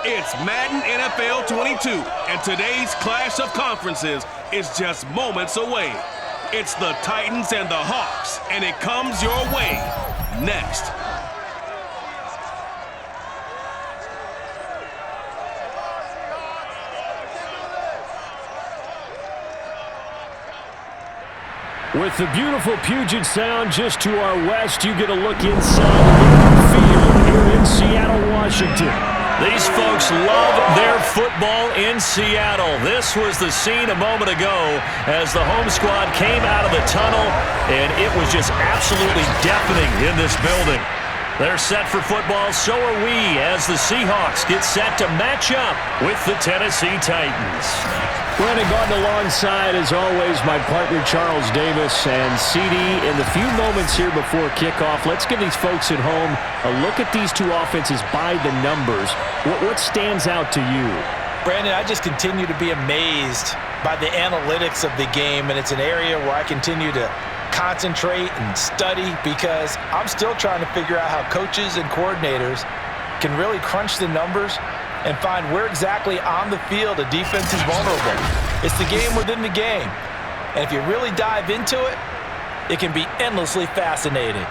It's Madden NFL 22, and today's clash of conferences is just moments away. It's the Titans and the Hawks, and it comes your way next. With the beautiful Puget Sound just to our west, you get a look inside the field here in Seattle, Washington. These folks love their football in Seattle. This was the scene a moment ago as the home squad came out of the tunnel, and it was just absolutely deafening in this building. They're set for football, so are we, as the Seahawks get set to match up with the Tennessee Titans. Running on alongside, as always, my partner Charles Davis and CD. In the few moments here before kickoff, let's give these folks at home a look at these two offenses by the numbers. What stands out to you? Brandon, I just continue to be amazed by the analytics of the game, and it's an area where I continue to concentrate and study because I'm still trying to figure out how coaches and coordinators can really crunch the numbers and find where exactly on the field a defense is vulnerable. It's the game within the game. And if you really dive into it, it can be endlessly fascinating.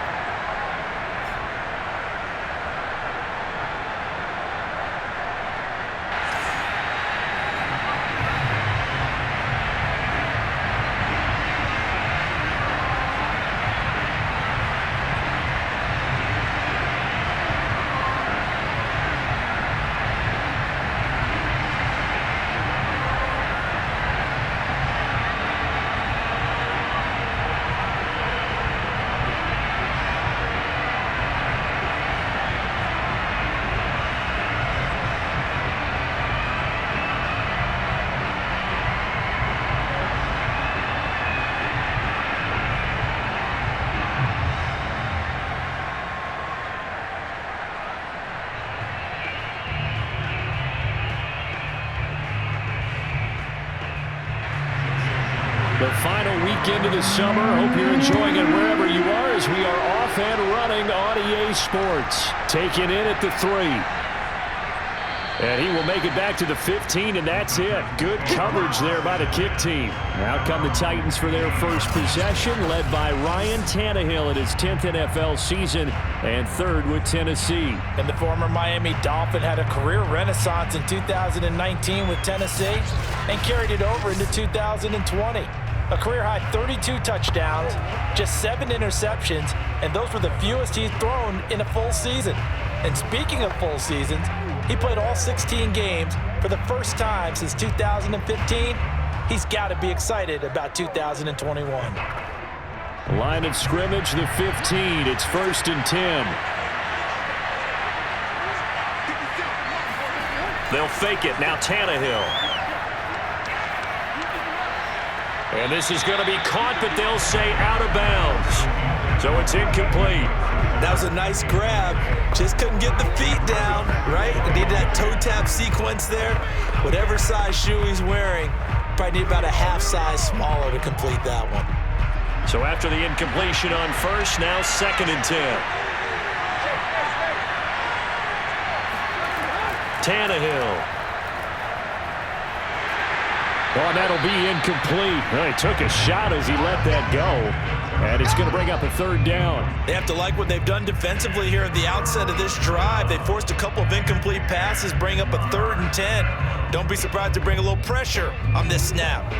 The final weekend of the summer. Hope you're enjoying it wherever you are as we are off and running on EA Sports. Taking in at the 3. And he will make it back to the 15, and that's it. Good coverage there by the kick team. Out come the Titans for their first possession, led by Ryan Tannehill in his 10th NFL season and 3rd with Tennessee. And the former Miami Dolphin had a career renaissance in 2019 with Tennessee and carried it over into 2020. A career-high 32 touchdowns, just 7 interceptions, and those were the fewest he's thrown in a full season. And speaking of full seasons, he played all 16 games for the first time since 2015. He's got to be excited about 2021. Line of scrimmage, the 15. It's 1st and 10. They'll fake it. Now Tannehill. And this is going to be caught, but they'll say out of bounds. So it's incomplete. That was a nice grab. Just couldn't get the feet down, right? Needed that toe tap sequence there. Whatever size shoe he's wearing, probably need about a half size smaller to complete that one. So after the incompletion on first, now 2nd and 10. Tannehill. Oh, that'll be incomplete. Well, he took a shot as he let that go. And it's going to bring up a 3rd down. They have to like what they've done defensively here at the outset of this drive. They forced a couple of incomplete passes, bring up a 3rd and 10. Don't be surprised to bring a little pressure on this snap.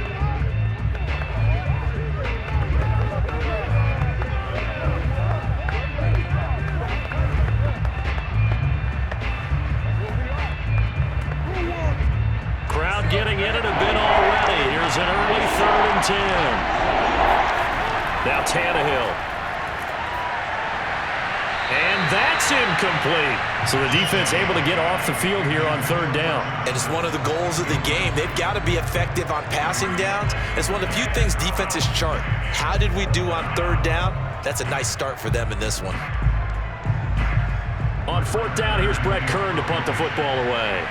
Crowd getting in it a bit already. Here's an early 3rd and 10. Now Tannehill. And that's incomplete. So the defense able to get off the field here on 3rd down. And it's one of the goals of the game. They've got to be effective on passing downs. It's one of the few things defenses chart. How did we do on 3rd down? That's a nice start for them in this one. On 4th down, here's Brett Kern to punt the football away.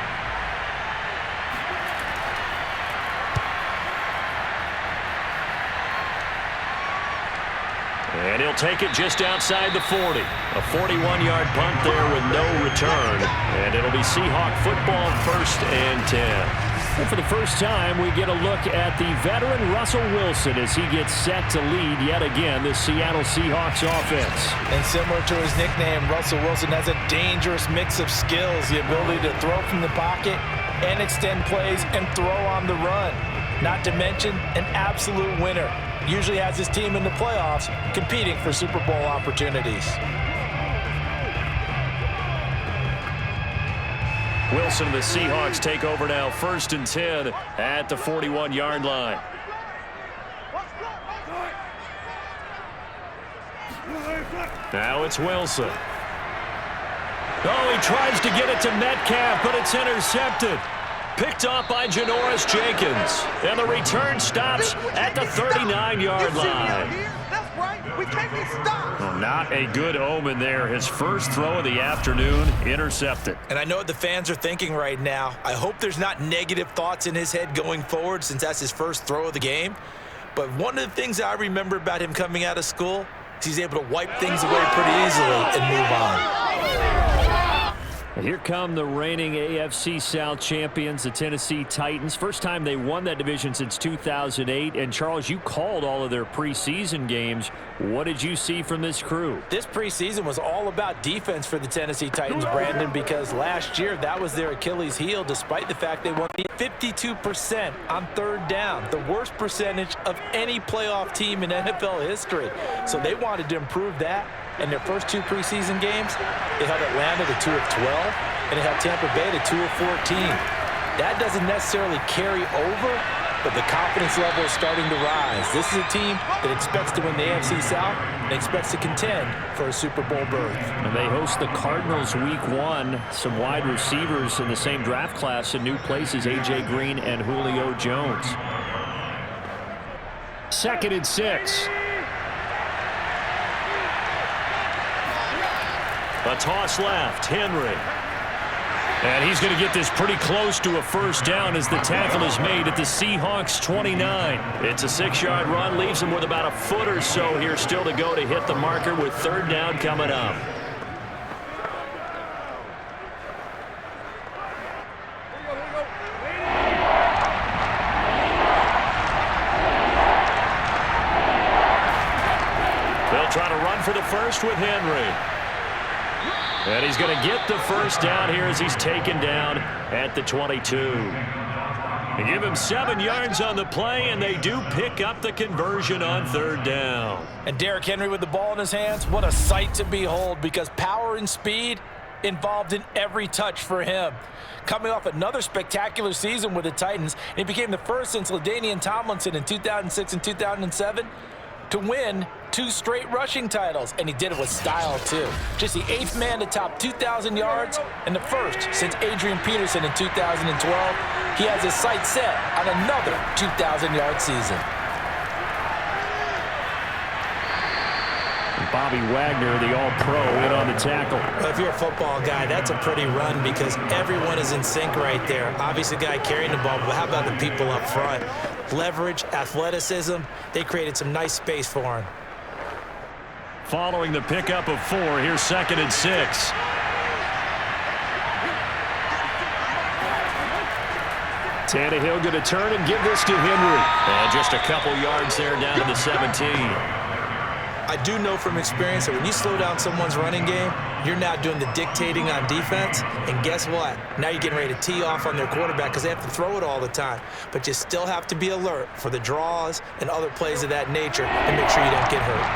And he'll take it just outside the 40. A 41-yard punt there with no return. And it'll be Seahawk football, 1st and 10. And for the first time, we get a look at the veteran Russell Wilson as he gets set to lead yet again the Seattle Seahawks offense. And similar to his nickname, Russell Wilson has a dangerous mix of skills, the ability to throw from the pocket and extend plays and throw on the run. Not to mention an absolute winner. Usually has his team in the playoffs competing for Super Bowl opportunities. Wilson and the Seahawks take over now, 1st and 10 at the 41-yard line. Now it's Wilson. Oh, he tries to get it to Metcalf, but it's intercepted. Picked off by Janoris Jenkins. And the return stops at the 39-yard line. That's right. We can't be stopped. Well, not a good omen there. His first throw of the afternoon intercepted. And I know what the fans are thinking right now. I hope there's not negative thoughts in his head going forward since that's his first throw of the game. But one of the things I remember about him coming out of school is he's able to wipe things away pretty easily and move on. Here come the reigning AFC South champions, the Tennessee Titans. First time they won that division since 2008. And, Charles, you called all of their preseason games. What did you see from this crew? This preseason was all about defense for the Tennessee Titans, Brandon, because last year that was their Achilles heel, despite the fact they won 52% on 3rd down, the worst percentage of any playoff team in NFL history. So they wanted to improve that. In their first 2 preseason games, they held Atlanta to 2 of 12, and they held Tampa Bay to 2 of 14. That doesn't necessarily carry over, but the confidence level is starting to rise. This is a team that expects to win the AFC South and expects to contend for a Super Bowl berth. And they host the Cardinals week 1. Some wide receivers in the same draft class in new places, A.J. Green and Julio Jones. 2nd and 6. A toss left, Henry. And he's going to get this pretty close to a first down as the tackle is made at the Seahawks 29. It's a 6-yard run, leaves him with about a foot or so here still to go to hit the marker with 3rd down coming up. They'll try to run for the first with Henry. And he's going to get the first down here as he's taken down at the 22. They give him 7 yards on the play, and they do pick up the conversion on 3rd down. And Derrick Henry with the ball in his hands, what a sight to behold, because power and speed involved in every touch for him. Coming off another spectacular season with the Titans, he became the first since LaDainian Tomlinson in 2006 and 2007 to win 2 straight rushing titles, and he did it with style too. Just the 8th man to top 2,000 yards and the first since Adrian Peterson in 2012. He has his sights set on another 2,000-yard season. Bobby Wagner, the all-pro, in on the tackle. Well, if you're a football guy, that's a pretty run because everyone is in sync right there. Obviously, the guy carrying the ball, but how about the people up front? Leverage, athleticism, they created some nice space for him. Following the pickup of 4, here's 2nd and 6. Tannehill going to turn and give this to Henry. And just a couple yards there down to the 17. I do know from experience that when you slow down someone's running game, you're now doing the dictating on defense. And guess what? Now you're getting ready to tee off on their quarterback because they have to throw it all the time. But you still have to be alert for the draws and other plays of that nature and make sure you don't get hurt.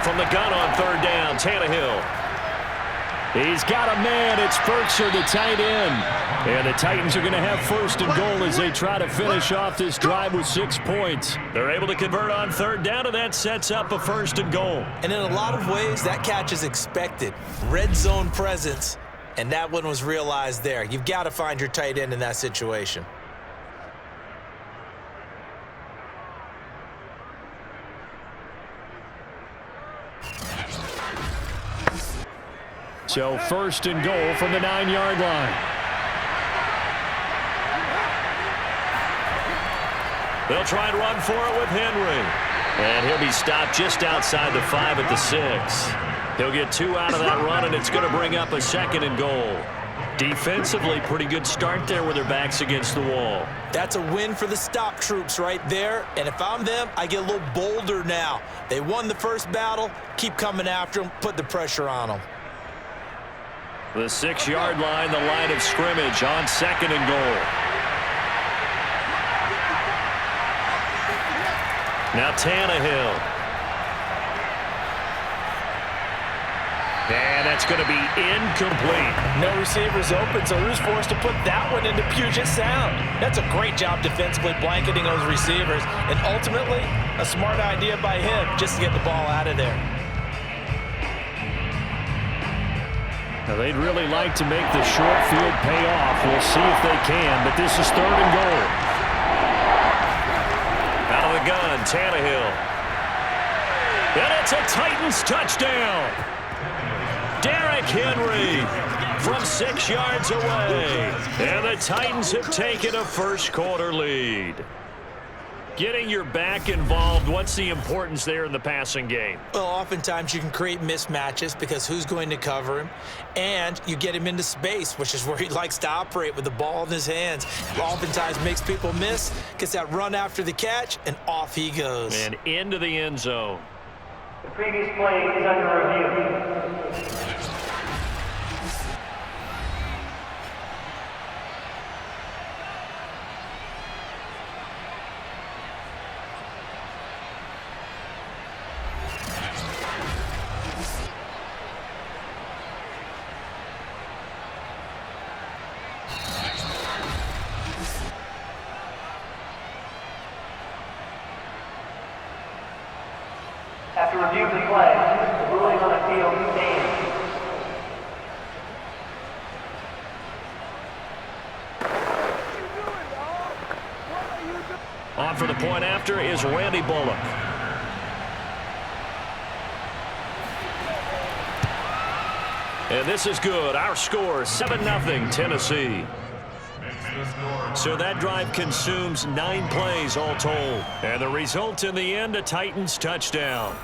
From the gun on 3rd down, Tannehill. He's got a man. It's Ferkser, the tight end. And the Titans are going to have 1st and goal as they try to finish off this drive with 6 points. They're able to convert on 3rd down, and that sets up a 1st and goal. And in a lot of ways, that catch is expected. Red zone presence, and that one was realized there. You've got to find your tight end in that situation. So 1st and goal from the 9-yard line. They'll try and run for it with Henry. And he'll be stopped just outside the 5 at the 6. He'll get 2 out of that run, and it's going to bring up a 2nd and goal. Defensively, pretty good start there with their backs against the wall. That's a win for the stop troops right there. And if I'm them, I get a little bolder now. They won the first battle. Keep coming after them. Put the pressure on them. The 6-yard line, the line of scrimmage on 2nd and goal. Now Tannehill. And that's going to be incomplete. No receivers open, so who's forced to put that one into Puget Sound? That's a great job defensively blanketing those receivers, and ultimately a smart idea by him just to get the ball out of there. Now they'd really like to make the short field pay off. We'll see if they can, but this is 3rd and goal. Out of the gun, Tannehill. And it's a Titans touchdown. Derrick Henry from 6 yards away. And the Titans have taken a first-quarter lead. Getting your back involved, what's the importance there in the passing game? Well, oftentimes you can create mismatches because who's going to cover him, and you get him into space, which is where he likes to operate with the ball in his hands. Oftentimes makes people miss, gets that run after the catch, and off he goes. And into the end zone. The previous play is under review. After review of the play, the ruling on the field stands. On for the point after is Randy Bullock. And this is good. Our score, 7-0 Tennessee. So that drive consumes 9 plays all told. And the result in the end, a Titans touchdown.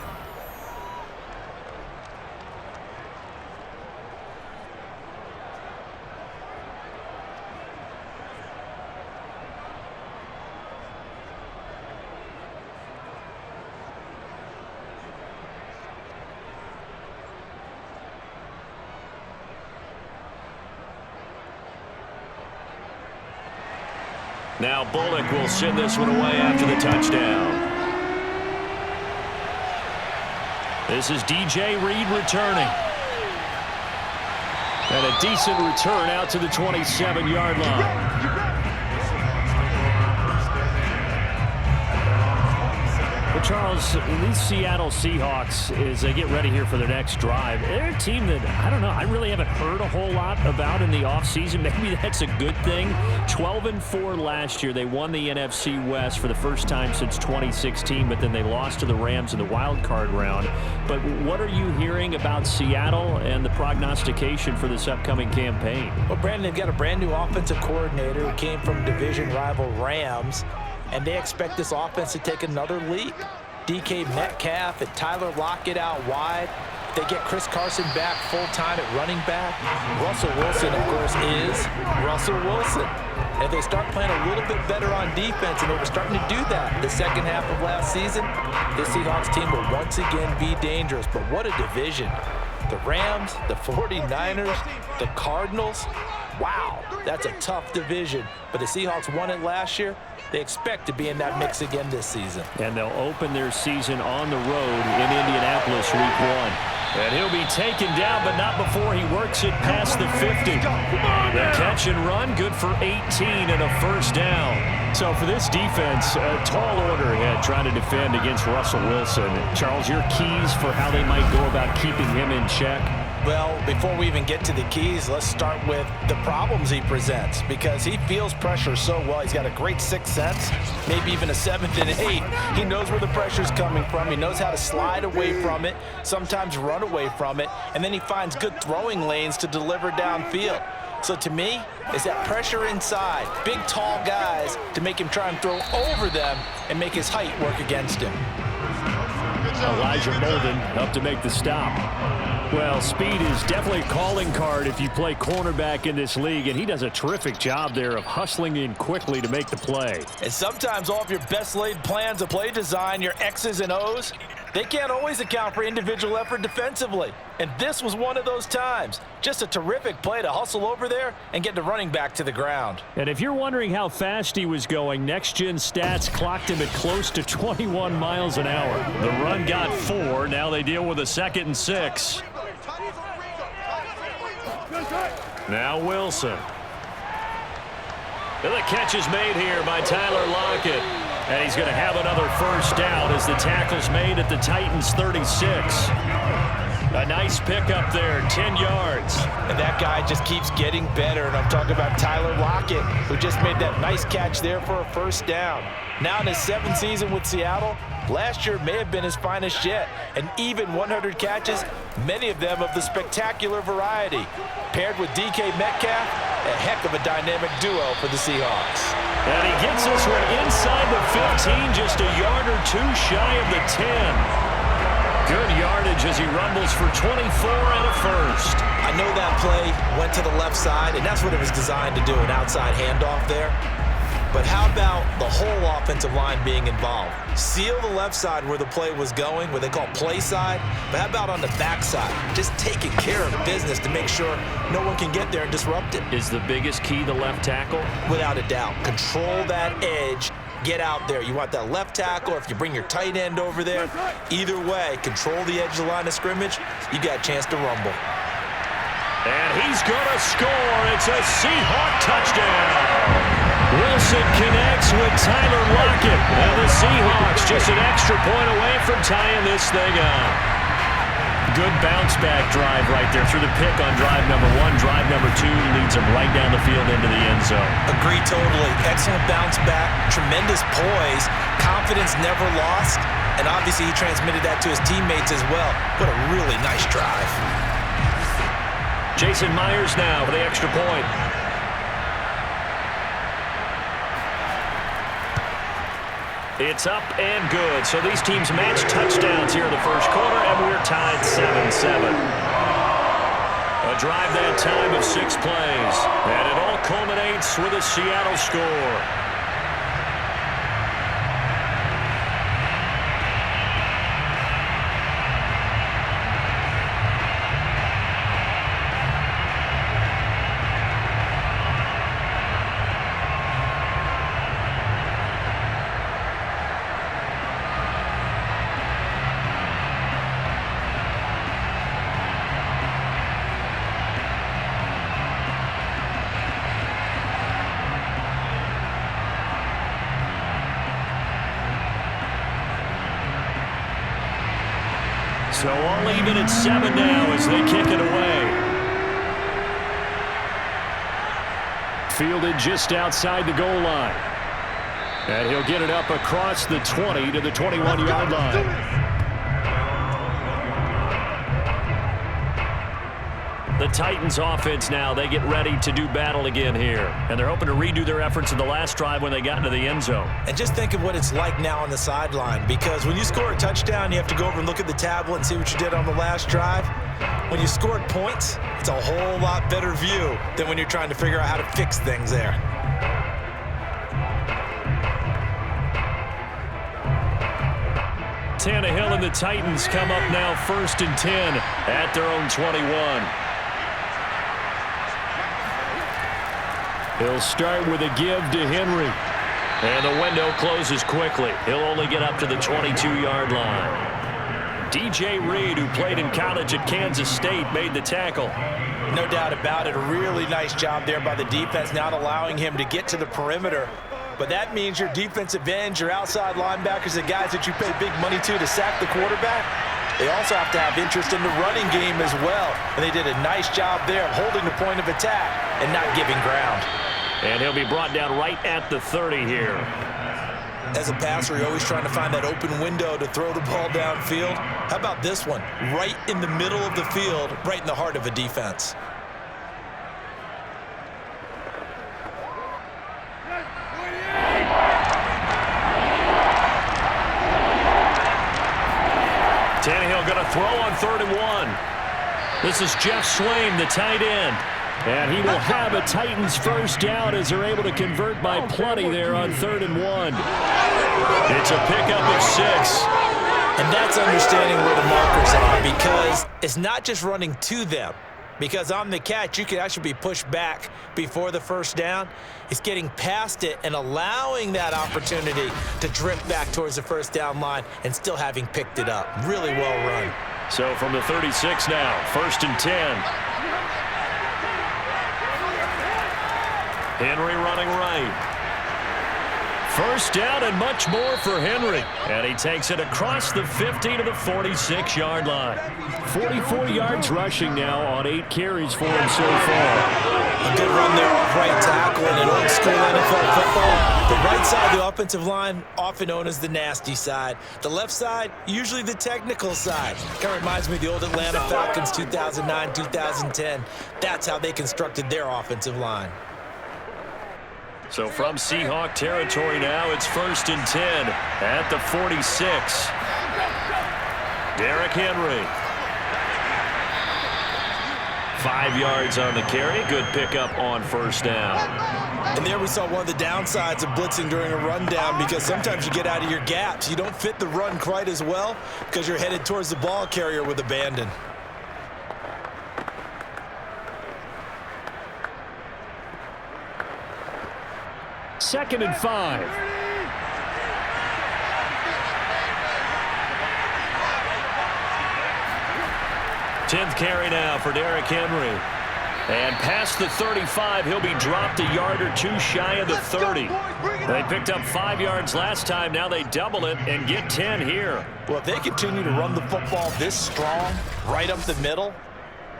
Now Bullock will send this one away after the touchdown. This is DJ Reed returning. And a decent return out to the 27-yard line. Well, Charles, these Seattle Seahawks, as they get ready here for their next drive, they're a team that, I don't know, I really haven't heard a whole lot about in the offseason. Maybe that's a good thing. 12-4 last year. They won the NFC West for the first time since 2016, but then they lost to the Rams in the wild card round. But what are you hearing about Seattle and the prognostication for this upcoming campaign? Well, Brandon, they've got a brand new offensive coordinator who came from division rival Rams, and they expect this offense to take another leap. DK Metcalf and Tyler Lockett out wide. They get Chris Carson back full-time at running back. Russell Wilson, of course, is Russell Wilson. And if they start playing a little bit better on defense, and they were starting to do that the second half of last season, this Seahawks team will once again be dangerous. But what a division. The Rams, the 49ers, the Cardinals. Wow, that's a tough division. But the Seahawks won it last year. They expect to be in that mix again this season. And they'll open their season on the road in Indianapolis week 1. And he'll be taken down, but not before he works it past the 50. The catch and run, good for 18 and a first down. So for this defense, a tall order ahead trying to defend against Russell Wilson. Charles, your keys for how they might go about keeping him in check? Well, before we even get to the keys, let's start with the problems he presents, because he feels pressure so well. He's got a great sixth sense, maybe even a 7th and 8. He knows where the pressure's coming from. He knows how to slide away from it, sometimes run away from it, and then he finds good throwing lanes to deliver downfield. So to me, it's that pressure inside. Big, tall guys to make him try and throw over them and make his height work against him. Elijah Molden up to make the stop. Well, speed is definitely a calling card if you play cornerback in this league, and he does a terrific job there of hustling in quickly to make the play. And sometimes all of your best laid plans of play design, your X's and O's, they can't always account for individual effort defensively. And this was one of those times. Just a terrific play to hustle over there and get the running back to the ground. And if you're wondering how fast he was going, next-gen stats clocked him at close to 21 miles an hour. The run got 4. Now they deal with a 2nd and 6. Now Wilson. And the catch is made here by Tyler Lockett. And he's going to have another first down as the tackle's made at the Titans' 36. A nice pickup there, 10 yards. And that guy just keeps getting better. And I'm talking about Tyler Lockett, who just made that nice catch there for a first down. Now in his 7th season with Seattle, last year may have been his finest yet. And even 100 catches, many of them of the spectacular variety. Paired with DK Metcalf, a heck of a dynamic duo for the Seahawks. And he gets this one inside the 15, just a yard or 2 shy of the 10. Good yardage as he rumbles for 24 and a first. I know that play went to the left side, and that's what it was designed to do, an outside handoff there. But how about the whole offensive line being involved? Seal the left side where the play was going, what they call play side. But how about on the back side? Just taking care of business to make sure no one can get there and disrupt it. Is the biggest key the left tackle? Without a doubt. Control that edge. Get out there. You want that left tackle, or if you bring your tight end over there, either way, control the edge of the line of scrimmage, you got a chance to rumble. And he's going to score. It's a Seahawk touchdown. Wilson connects with Tyler Lockett. And the Seahawks just an extra point away from tying this thing up. Good bounce-back drive right there through the pick on drive number 1. Drive number 2 leads them right down the field into the end zone. Agree totally. Excellent bounce-back, tremendous poise, confidence never lost, and obviously he transmitted that to his teammates as well. What a really nice drive. Jason Myers now for the extra point. It's up and good. So these teams match touchdowns here in the first quarter, and we're tied 7-7. A drive that time of 6 plays, and it all culminates with a Seattle score. So all even at 7 now as they kick it away. Fielded just outside the goal line. And he'll get it up across the 20 to the 21-yard line. The Titans offense now, they get ready to do battle again here. And they're hoping to redo their efforts in the last drive when they got into the end zone. And just think of what it's like now on the sideline, because when you score a touchdown, you have to go over and look at the tablet and see what you did on the last drive. When you scored points, it's a whole lot better view than when you're trying to figure out how to fix things there. Tannehill and the Titans come up now 1st and 10 at their own 21. He'll start with a give to Henry. And the window closes quickly. He'll only get up to the 22-yard line. DJ Reed, who played in college at Kansas State, made the tackle. No doubt about it. A really nice job there by the defense, not allowing him to get to the perimeter. But that means your defensive ends, your outside linebackers, the guys that you pay big money to sack the quarterback, they also have to have interest in the running game as well. And they did a nice job there of holding the point of attack and not giving ground. And he'll be brought down right at the 30 here. As a passer, you're always trying to find that open window to throw the ball downfield. How about this one? Right in the middle of the field, right in the heart of a defense. throw on 3rd and 1. This is Jeff Swain, the tight end. And he will have a Titans first down as they're able to convert by plenty there on 3rd and 1. It's a pickup of 6. And that's understanding where the markers are, because it's not just running to them. Because on the catch, you can actually be pushed back before the first down. It's getting past it and allowing that opportunity to drift back towards the first down line and still having picked it up. Really well run. So from the 36 now, 1st and 10. Henry running right. First down and much more for Henry. And he takes it across the 50 to the 46-yard line. 44 yards rushing now on 8 carries for him so far. A good run there off right tackle in an old-school NFL football. The right side of the offensive line, often known as the nasty side. The left side, usually the technical side. Kind of reminds me of the old Atlanta Falcons 2009, 2010. That's how they constructed their offensive line. So from Seahawk territory now, it's 1st and 10 at the 46. Derrick Henry. 5 yards on the carry. Good pickup on first down. And there we saw one of the downsides of blitzing during a rundown, because sometimes you get out of your gaps. You don't fit the run quite as well because you're headed towards the ball carrier with abandon. Second and 5. Tenth carry now for Derrick Henry. And past the 35, he'll be dropped a yard or two shy of the 30. They picked up 5 yards last time. Now they double it and get 10 here. Well, if they continue to run the football this strong, right up the middle,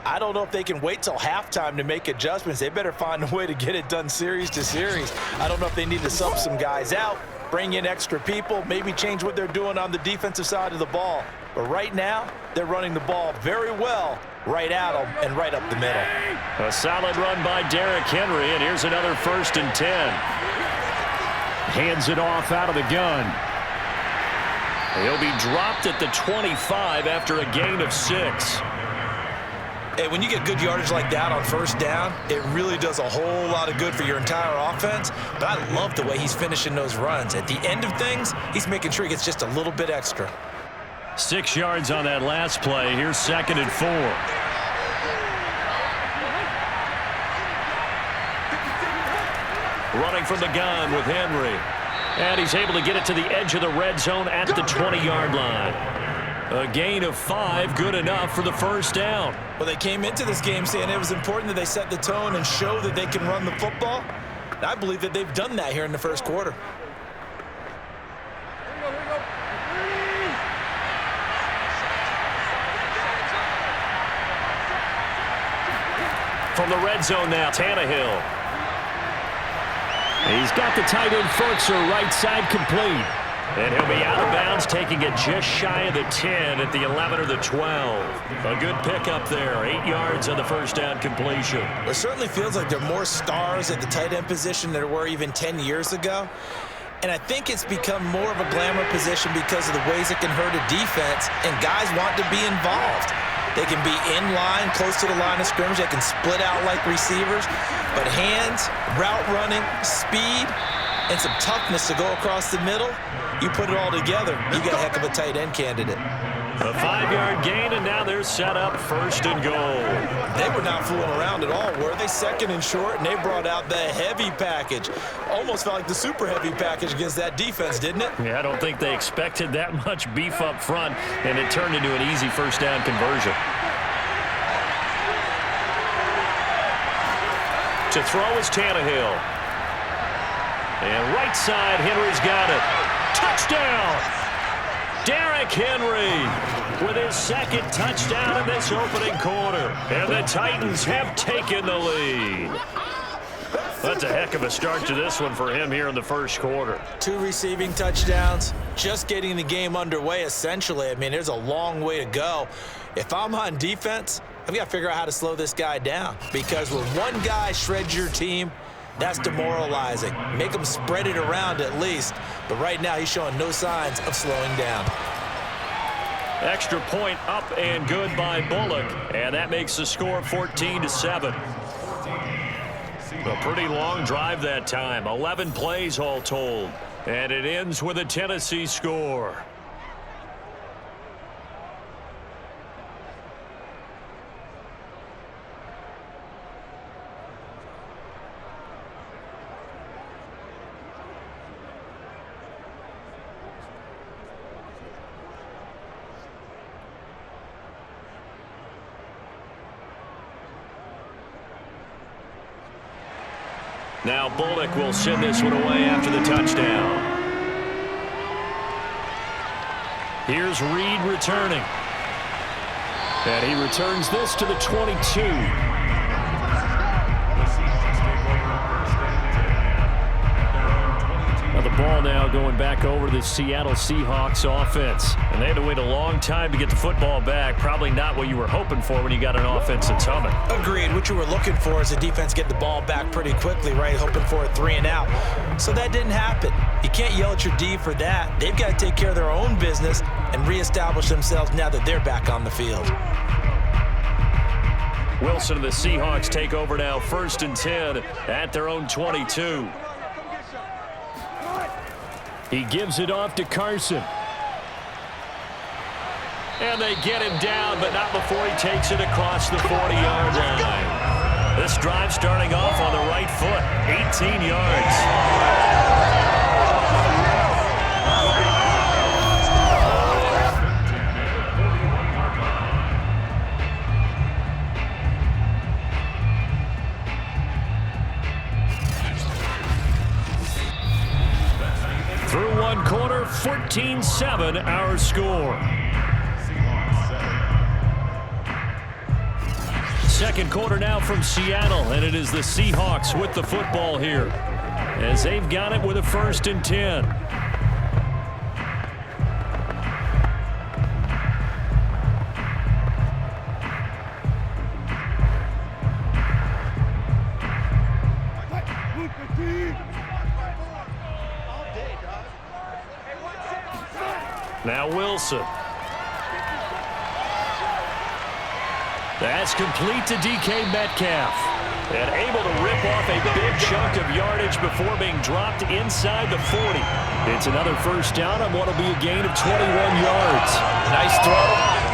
I don't know if they can wait till halftime to make adjustments. They better find a way to get it done series to series. I don't know if they need to sub some guys out, bring in extra people, maybe change what they're doing on the defensive side of the ball. But right now, they're running the ball very well right at them and right up the middle. A solid run by Derrick Henry, and here's another 1st and 10. Hands it off out of the gun. He'll be dropped at the 25 after a gain of 6. Hey, when you get good yardage like that on first down, it really does a whole lot of good for your entire offense. But I love the way he's finishing those runs. At the end of things, he's making sure he gets just a little bit extra. 6 yards on that last play. Here's 2nd and 4. Running from the gun with Henry. And he's able to get it to the edge of the red zone at the 20-yard line. A gain of 5, good enough for the first down. Well, they came into this game saying it was important that they set the tone and show that they can run the football. And I believe that they've done that here in the first quarter. From the red zone now, Tannehill. He's got the tight end Furtzer right side complete. And he'll be out of bounds, taking it just shy of the 10 at the 11 or the 12. A good pickup there, 8 yards on the first down completion. It certainly feels like there are more stars at the tight end position than there were even 10 years ago. And I think it's become more of a glamour position because of the ways it can hurt a defense, and guys want to be involved. They can be in line, close to the line of scrimmage. They can split out like receivers. But hands, route running, speed, and some toughness to go across the middle, you put it all together, you got a heck of a tight end candidate. A 5-yard gain, and now they're set up 1st and goal. They were not fooling around at all, were they? 2nd and short, and they brought out the heavy package. Almost felt like the super heavy package against that defense, didn't it? Yeah, I don't think they expected that much beef up front, and it turned into an easy first down conversion. To throw is Tannehill. And right side, Henry's got it. Touchdown! Derrick Henry with his 2nd touchdown in this opening quarter. And the Titans have taken the lead. That's a heck of a start to this one for him here in the first quarter. 2 receiving touchdowns, just getting the game underway essentially. I mean, there's a long way to go. If I'm on defense, I've got to figure out how to slow this guy down, because when one guy shreds your team, that's demoralizing. Make him spread it around at least. But right now, he's showing no signs of slowing down. Extra point up and good by Bullock. And that makes the score 14-7. A pretty long drive that time. 11 plays all told. And it ends with a Tennessee score. Now Bullock will send this one away after the touchdown. Here's Reed returning. And he returns this to the 22. Now the ball now going back over to the Seattle Seahawks offense. And they had to wait a long time to get the football back. Probably not what you were hoping for when you got an offense that's humming. Agreed. What you were looking for is the defense get the ball back pretty quickly, right? Hoping for a 3 and out. So that didn't happen. You can't yell at your D for that. They've got to take care of their own business and reestablish themselves now that they're back on the field. Wilson and the Seahawks take over now, 1st and 10 at their own 22. He gives it off to Carson. And they get him down, but not before he takes it across the 40-yard line. This drive starting off on the right foot, 18 yards. Through one quarter, 14-7 our score. Second quarter now from Seattle, and it is the Seahawks with the football here as they've got it with a 1st and 10. Now Wilson. That's complete to DK Metcalf. And able to rip off a big chunk of yardage before being dropped inside the 40. It's another 1st down on what will be a gain of 21 yards. Nice throw.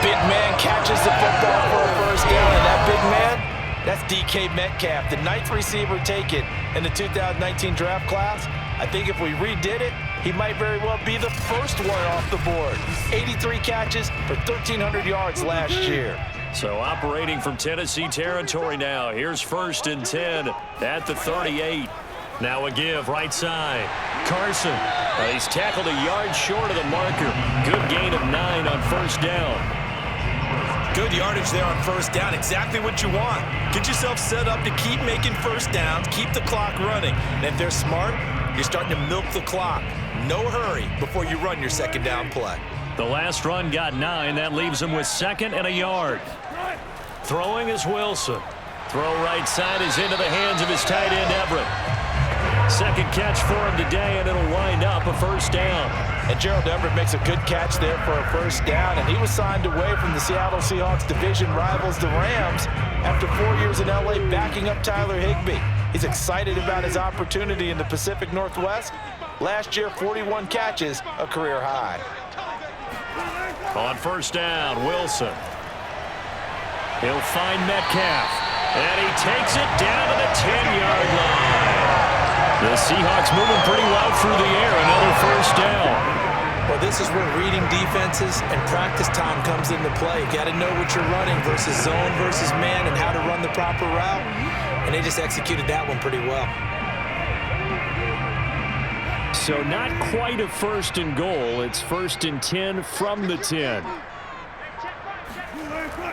Big man catches the football for a 1st down. And that big man, that's DK Metcalf, the 9th receiver taken in the 2019 draft class. I think if we redid it, he might very well be the first one off the board. 83 catches for 1,300 yards last year. So operating from Tennessee territory now. Here's 1st and 10 at the 38. Now a give right side. Carson. He's tackled a yard short of the marker. Good gain of 9 on 1st down. Good yardage there on 1st down. Exactly what you want. Get yourself set up to keep making 1st downs. Keep the clock running. And if they're smart, you're starting to milk the clock. No hurry before you run your 2nd down play. The last run got 9. That leaves him with 2nd and a yard. Throwing is Wilson. Throw right side is into the hands of his tight end, Everett. 2nd catch for him today, and it'll wind up a 1st down. And Gerald Everett makes a good catch there for a 1st down, and he was signed away from the Seattle Seahawks division rivals, the Rams, after 4 years in L.A. backing up Tyler Higbee. He's excited about his opportunity in the Pacific Northwest. Last year, 41 catches, a career high. On 1st down, Wilson. He'll find Metcalf, and he takes it down to the 10-yard line. The Seahawks moving pretty well through the air, another 1st down. Well, this is where reading defenses and practice time comes into play. You got to know what you're running versus zone versus man and how to run the proper route. And they just executed that one pretty well. So not quite a 1st and goal. It's 1st and 10 from the 10.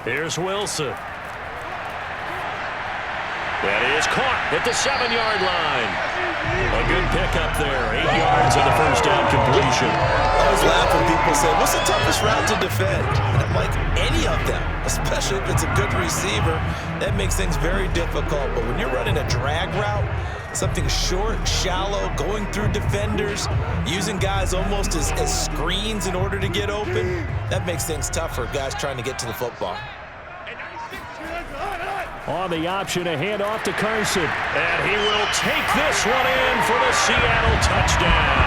Here's Wilson. That is caught at the 7-yard line. A good pickup there. 8 yards on the first down completion. I always laugh when people say, what's the toughest route to defend? And I'm like, any of them, especially if it's a good receiver. That makes things very difficult. But when you're running a drag route, something short, shallow, going through defenders, using guys almost as screens in order to get open, that makes things tough for guys trying to get to the football. On the option, a handoff to Carson. And he will take this one in for the Seattle touchdown.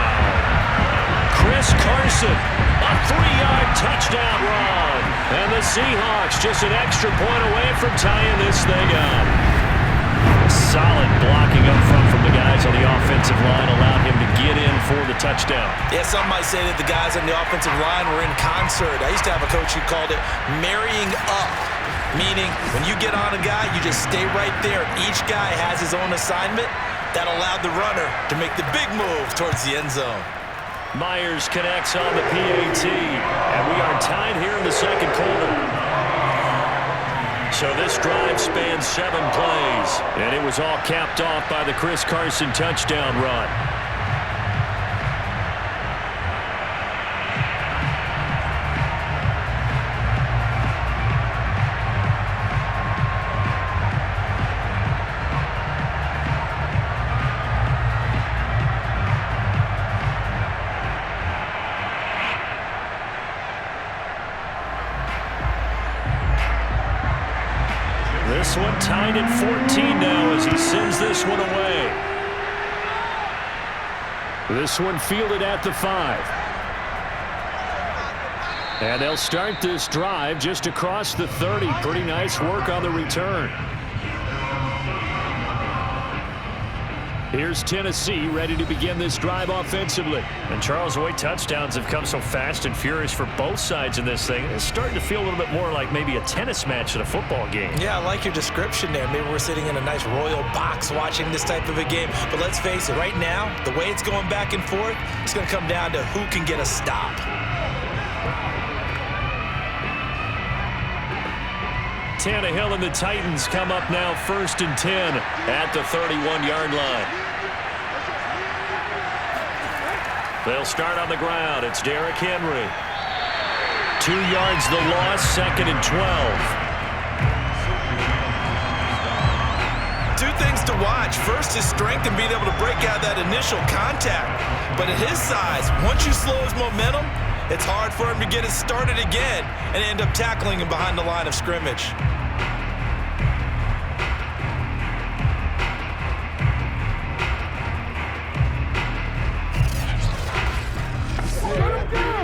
Chris Carson, a 3-yard touchdown run. And the Seahawks just an extra point away from tying this thing up. Solid blocking up front from the guys on the offensive line allowed him to get in for the touchdown. Yeah, some might say that the guys on the offensive line were in concert. I used to have a coach who called it marrying up, meaning when you get on a guy, you just stay right there. Each guy has his own assignment. That allowed the runner to make the big move towards the end zone. Myers connects on the PAT, and we are tied here in the second quarter. So this drive spans 7 plays, and it was all capped off by the Chris Carson touchdown run. This one tied at 14 now as he sends this one away. This one fielded at the 5. And they'll start this drive just across the 30. Pretty nice work on the return. Here's Tennessee ready to begin this drive offensively. And Charles, the way touchdowns have come so fast and furious for both sides in this thing, it's starting to feel a little bit more like maybe a tennis match at a football game. Yeah, I like your description there. Maybe we're sitting in a nice royal box watching this type of a game. But let's face it, right now, the way it's going back and forth, it's going to come down to who can get a stop. Tannehill and the Titans come up now 1st and 10 at the 31-yard line. They'll start on the ground. It's Derrick Henry. 2 yards the loss, 2nd and 12. Two things to watch. First, his strength and being able to break out that initial contact. But at his size, once you slow his momentum, it's hard for him to get it started again and end up tackling him behind the line of scrimmage.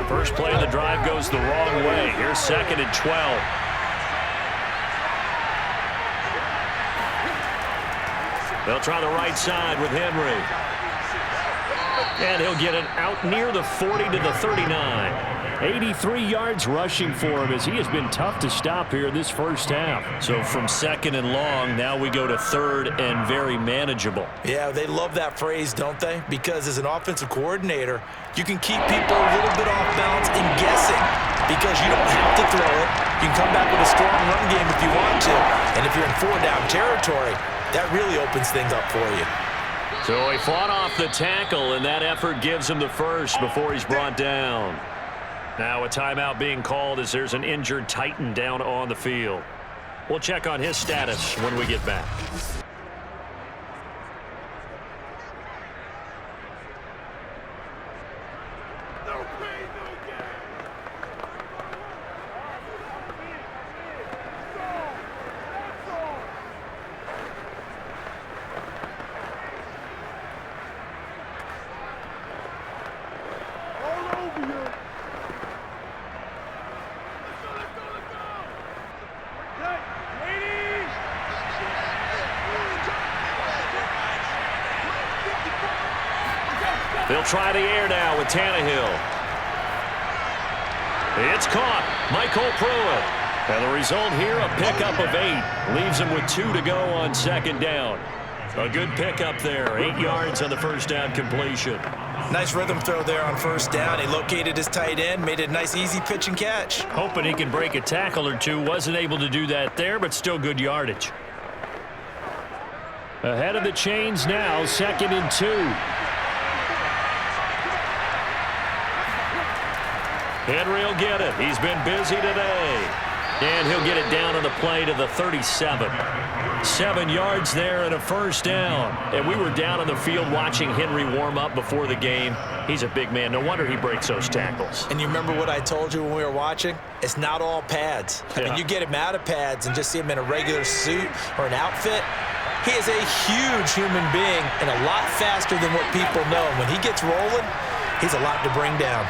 First play of the drive goes the wrong way. Here's 2nd and 12. They'll try the right side with Henry. And he'll get it out near the 40 to the 39. 83 yards rushing for him as he has been tough to stop here this first half. So from 2nd and long, now we go to 3rd and very manageable. Yeah, they love that phrase, don't they? Because as an offensive coordinator, you can keep people a little bit off balance and guessing because you don't have to throw it. You can come back with a strong run game if you want to. And if you're in 4-down territory, that really opens things up for you. So he fought off the tackle, and that effort gives him the first before he's brought down. Now a timeout being called as there's an injured Titan down on the field. We'll check on his status when we get back. They'll try the air now with Tannehill. It's caught. Michael Pruitt. And the result here, a pickup of 8. Leaves him with 2 to go on 2nd down. A good pickup there. 8 yards on the first down completion. Nice rhythm throw there on 1st down. He located his tight end, made it a nice easy pitch and catch. Hoping he can break a tackle or two. Wasn't able to do that there, but still good yardage. Ahead of the chains now, 2nd and 2. Henry will get it. He's been busy today. And he'll get it down on the play to the 37. 7 yards there and a first down. And we were down on the field watching Henry warm up before the game. He's a big man. No wonder he breaks those tackles. And you remember what I told you when we were watching? It's not all pads. I mean, you get him out of pads and just see him in a regular suit or an outfit. He is a huge human being and a lot faster than what people know. When he gets rolling, he's a lot to bring down.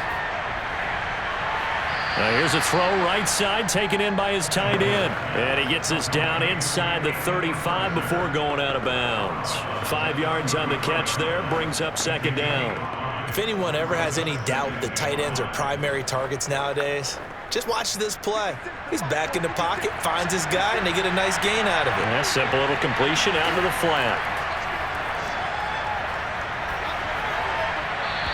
Now here's a throw right side, taken in by his tight end. And he gets this down inside the 35 before going out of bounds. 5 yards on the catch there, brings up 2nd down. If anyone ever has any doubt that tight ends are primary targets nowadays, just watch this play. He's back in the pocket, finds his guy, and they get a nice gain out of it. Yeah, simple little completion out to the flat.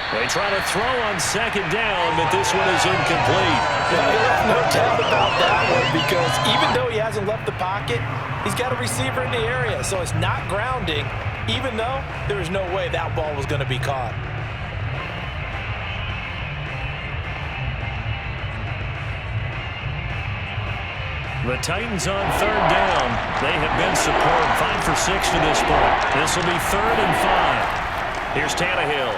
They try to throw on 2nd down, but this one is incomplete. Yeah, no doubt about that one, because even though he hasn't left the pocket, he's got a receiver in the area, so it's not grounding, even though there's no way that ball was going to be caught. The Titans on 3rd down. They have been superb. 5 for 6 to this point. This will be 3rd and 5. Here's Tannehill.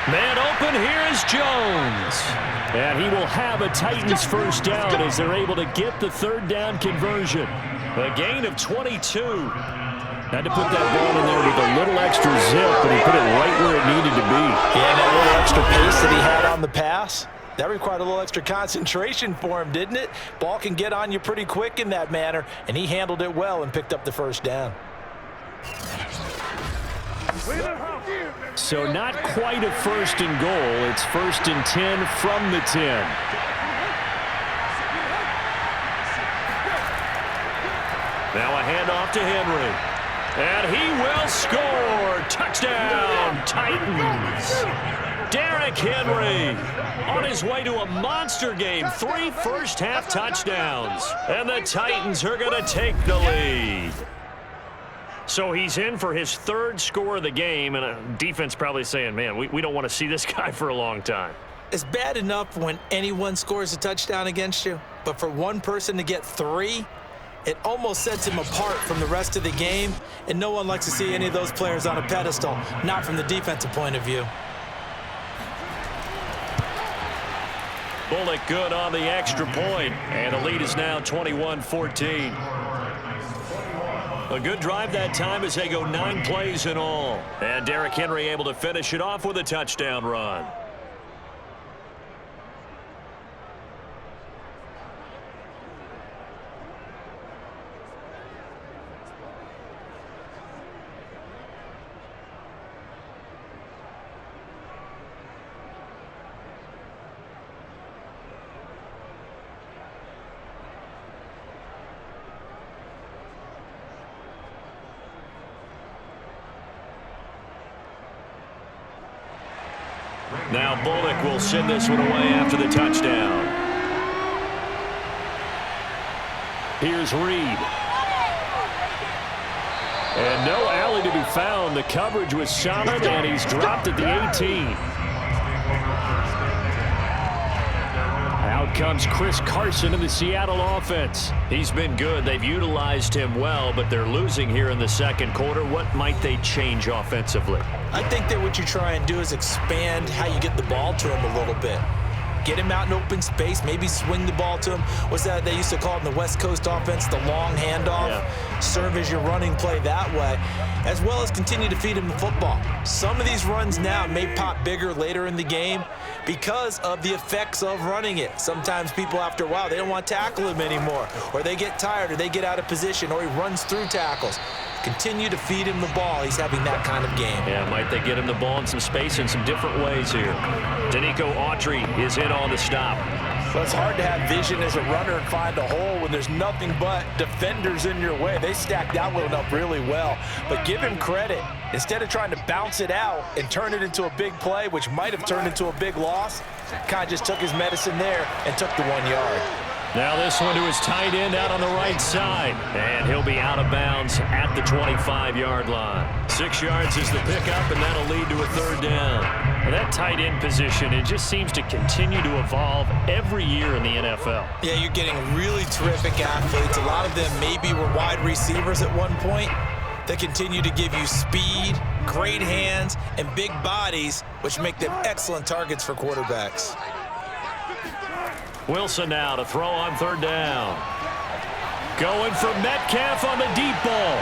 Man open, here is Jones. And he will have a Titans first down as they're able to get the 3rd down conversion. A gain of 22. Had to put that ball in there with a little extra zip, but he put it right where it needed to be. Yeah, that little extra pace that he had on the pass, that required a little extra concentration for him, didn't it? Ball can get on you pretty quick in that manner, and he handled it well and picked up the first down. So not quite a 1st and goal. It's 1st and 10 from the 10. Now a handoff to Henry. And he will score. Touchdown, Titans. Derrick Henry on his way to a monster game. 3 first-half touchdowns. And the Titans are going to take the lead. So he's in for his 3rd score of the game, and a defense probably saying, man, we don't want to see this guy for a long time. It's bad enough when anyone scores a touchdown against you, but for one person to get 3, it almost sets him apart from the rest of the game, and no one likes to see any of those players on a pedestal, not from the defensive point of view. Bullock good on the extra point, and the lead is now 21-14. A good drive that time as they go 9 plays in all. And Derrick Henry able to finish it off with a touchdown run. Now Bullock will send this one away after the touchdown. Here's Reed. And no alley to be found. The coverage was solid, and he's dropped at the 18. Out comes Chris Carson in the Seattle offense. He's been good. They've utilized him well, but they're losing here in the 2nd quarter. What might they change offensively? I think that what you try and do is expand how you get the ball to him a little bit. Get him out in open space, maybe swing the ball to him. What's that they used to call it in the West Coast offense, the long handoff? Yeah. Serve as your running play that way, as well as continue to feed him the football. Some of these runs now may pop bigger later in the game because of the effects of running it. Sometimes people, after a while, they don't want to tackle him anymore, or they get tired, or they get out of position, or he runs through tackles. Continue to feed him the ball. He's having that kind of game. Yeah, might they get him the ball in some space in some different ways here. Danico Autry is in on the stop. Well, it's hard to have vision as a runner and find a hole when there's nothing but defenders in your way. They stacked that one up really well. But give him credit. Instead of trying to bounce it out and turn it into a big play, which might have turned into a big loss, kind of just took his medicine there and took the 1 yard. Now this one to his tight end out on the right side. And he'll be out of bounds at the 25-yard line. 6 yards is the pickup, and that'll lead to a third down. Now that tight end position, it just seems to continue to evolve every year in the NFL. Yeah, you're getting really terrific athletes. A lot of them maybe were wide receivers at one point. They continue to give you speed, great hands, and big bodies, which make them excellent targets for quarterbacks. Wilson now to throw on third down. Going for Metcalf on the deep ball.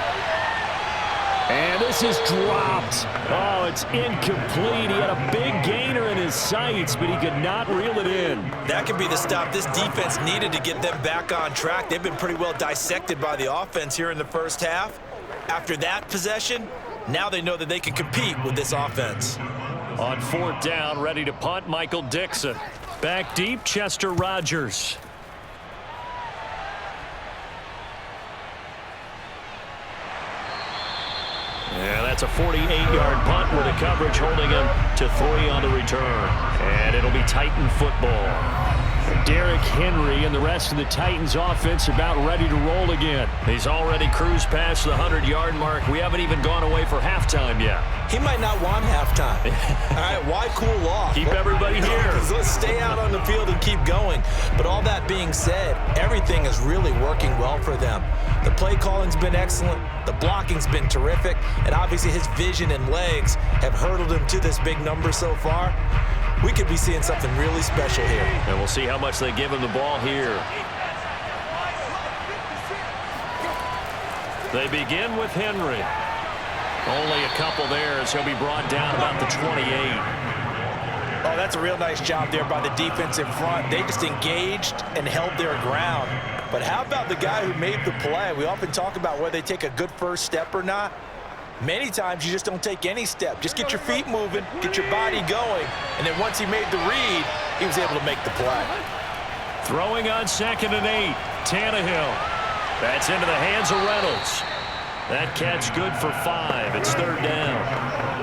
And this is dropped. Oh, it's incomplete. He had a big gainer in his sights, but he could not reel it in. That could be the stop this defense needed to get them back on track. They've been pretty well dissected by the offense here in the first half. After that possession, now they know that they can compete with this offense. On fourth down, ready to punt, Michael Dixon. Back deep, Chester Rogers. Yeah, that's a 48-yard punt with a coverage holding him to 3 on the return. And it'll be Titan football. Derrick Henry and the rest of the Titans offense about ready to roll again. He's already cruised past the 100-yard mark. We haven't even gone away for halftime yet. He might not want halftime. All right, why cool off? Keep everybody here. Let's stay out on the field and keep going. But all that being said, everything is really working well for them. The play calling's been excellent. The blocking's been terrific. And obviously his vision and legs have hurdled him to this big number so far. We could be seeing something really special here. And we'll see how much they give him the ball here. They begin with Henry. Only a couple there as he'll be brought down about the 28. Oh, that's a real nice job there by the defense in front. They just engaged and held their ground. But how about the guy who made the play? We often talk about whether they take a good first step or not. Many times you just don't take any step. Just get your feet moving, get your body going, and then once he made the read, he was able to make the play. Throwing on 2nd and 8, Tannehill. That's into the hands of Reynolds. That catch good for 5. It's third down.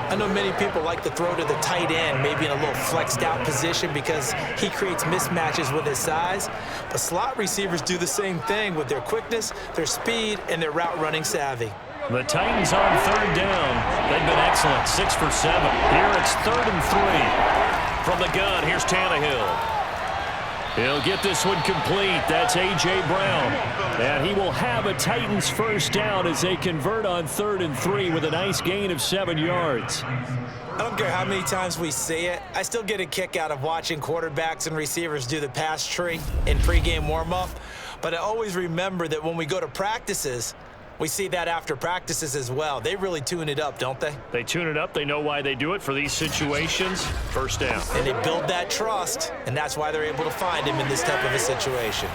I know many people like to throw to the tight end, maybe in a little flexed out position because he creates mismatches with his size. But slot receivers do the same thing with their quickness, their speed, and their route running savvy. The Titans on third down. They've been excellent, 6 for 7. Here it's 3rd and 3. From the gun, here's Tannehill. He'll get this one complete. That's A.J. Brown. And he will have a Titans first down as they convert on 3rd and 3 with a nice gain of 7 yards. I don't care how many times we say it, I still get a kick out of watching quarterbacks and receivers do the pass tree in pregame warm-up. But I always remember that when we go to practices, we see that after practices as well. They really tune it up, don't they? They tune it up. They know why they do it for these situations. First down. And they build that trust, and that's why they're able to find him in this type of a situation.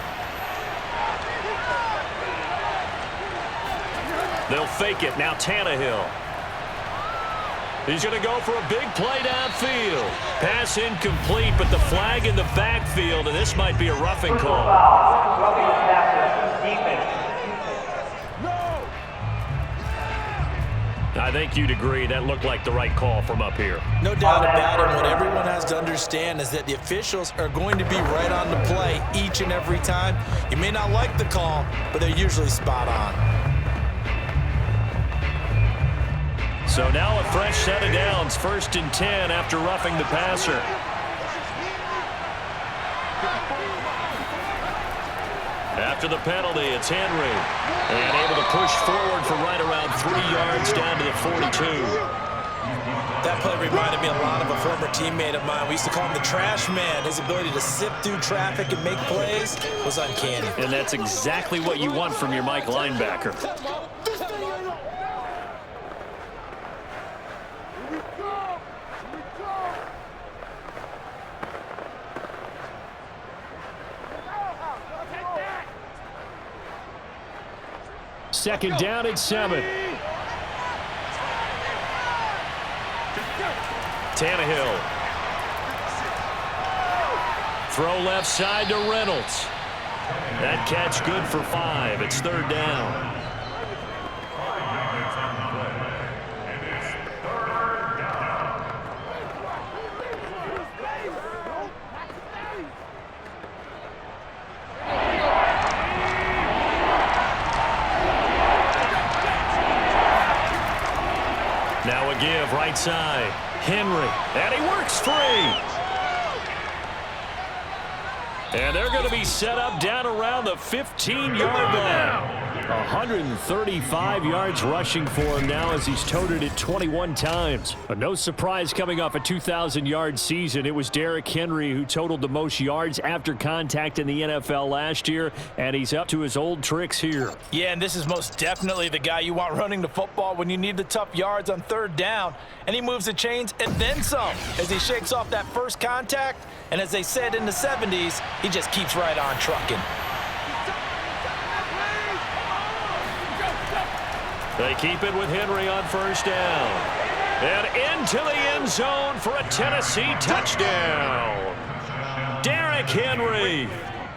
They'll fake it. Now Tannehill. He's going to go for a big play downfield. Pass incomplete, but the flag in the backfield, and this might be a roughing call. Roughing the passer, defense. I think you'd agree that looked like the right call from up here. No doubt about it. What everyone has to understand is that the officials are going to be right on the play each and every time. You may not like the call, but they're usually spot on. So now a fresh set of downs, 1st and 10 after roughing the passer. After the penalty, it's Henry. And able to push forward for right around 3 yards down to the 42. That play reminded me a lot of a former teammate of mine. We used to call him the trash man. His ability to sift through traffic and make plays was uncanny. And that's exactly what you want from your Mike linebacker. Second down at 7. Tannehill. Throw left side to Reynolds. That catch good for 5. It's third down. right side. Henry, and he works free. And they're going to be set up down around the 15-yard line. 135 yards rushing for him now as he's toted it 21 times. But no surprise coming off a 2,000-yard season. It was Derrick Henry who totaled the most yards after contact in the NFL last year, and he's up to his old tricks here. Yeah, and this is most definitely the guy you want running the football when you need the tough yards on third down. And he moves the chains and then some as he shakes off that first contact. And as they said in the 70s, he just keeps right on trucking. They keep it with Henry on first down. And into the end zone for a Tennessee touchdown. Derrick Henry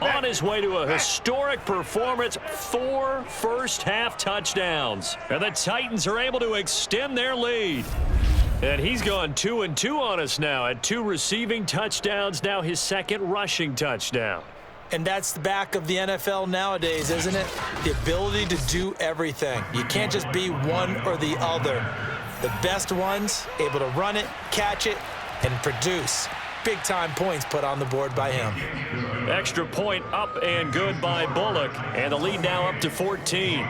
on his way to a historic performance, 4 first-half touchdowns. And the Titans are able to extend their lead. And he's gone 2-2 on us now at 2 receiving touchdowns, now his 2nd rushing touchdown. And that's the back of the NFL nowadays, isn't it? The ability to do everything. You can't just be one or the other. The best ones able to run it, catch it, and produce. Big-time points put on the board by him. Extra point up and good by Bullock. And the lead now up to 14.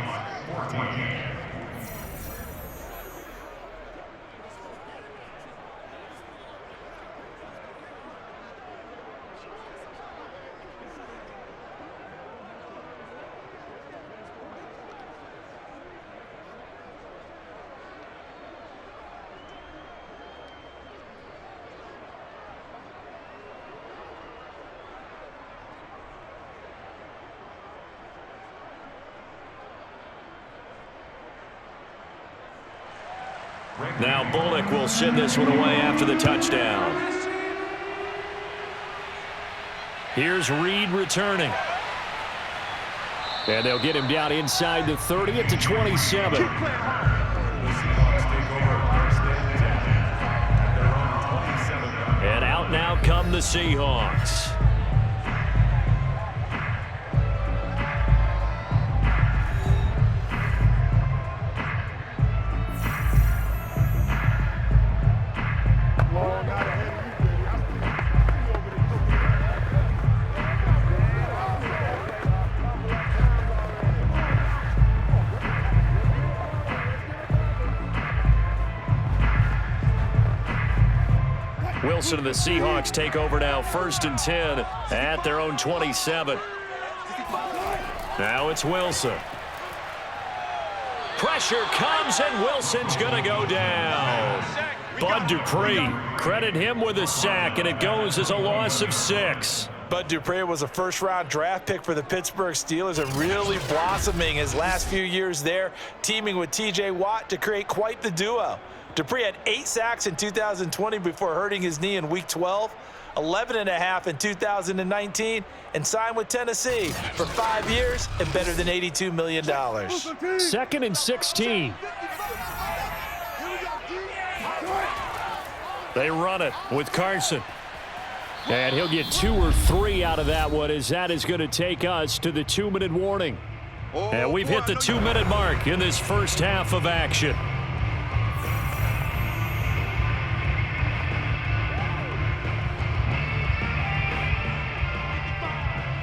Now Bullock will send this one away after the touchdown. Here's Reed returning. And they'll get him down inside the 30 at the 27. And out now come the Seahawks. Wilson and the Seahawks take over now, 1st and 10 at their own 27. Now it's Wilson. Pressure comes, and Wilson's going to go down. Bud Dupree, credit him with a sack, and it goes as a loss of 6. Bud Dupree was a first-round draft pick for the Pittsburgh Steelers and really blossoming his last few years there, teaming with T.J. Watt to create quite the duo. Dupree had 8 sacks in 2020 before hurting his knee in Week 12, 11.5 in 2019, and signed with Tennessee for 5 years and better than $82 million. 2nd and 16. They run it with Carson. And he'll get 2 or 3 out of that one, as that is going to take us to the 2-minute warning. And we've hit the 2-minute mark in this first half of action.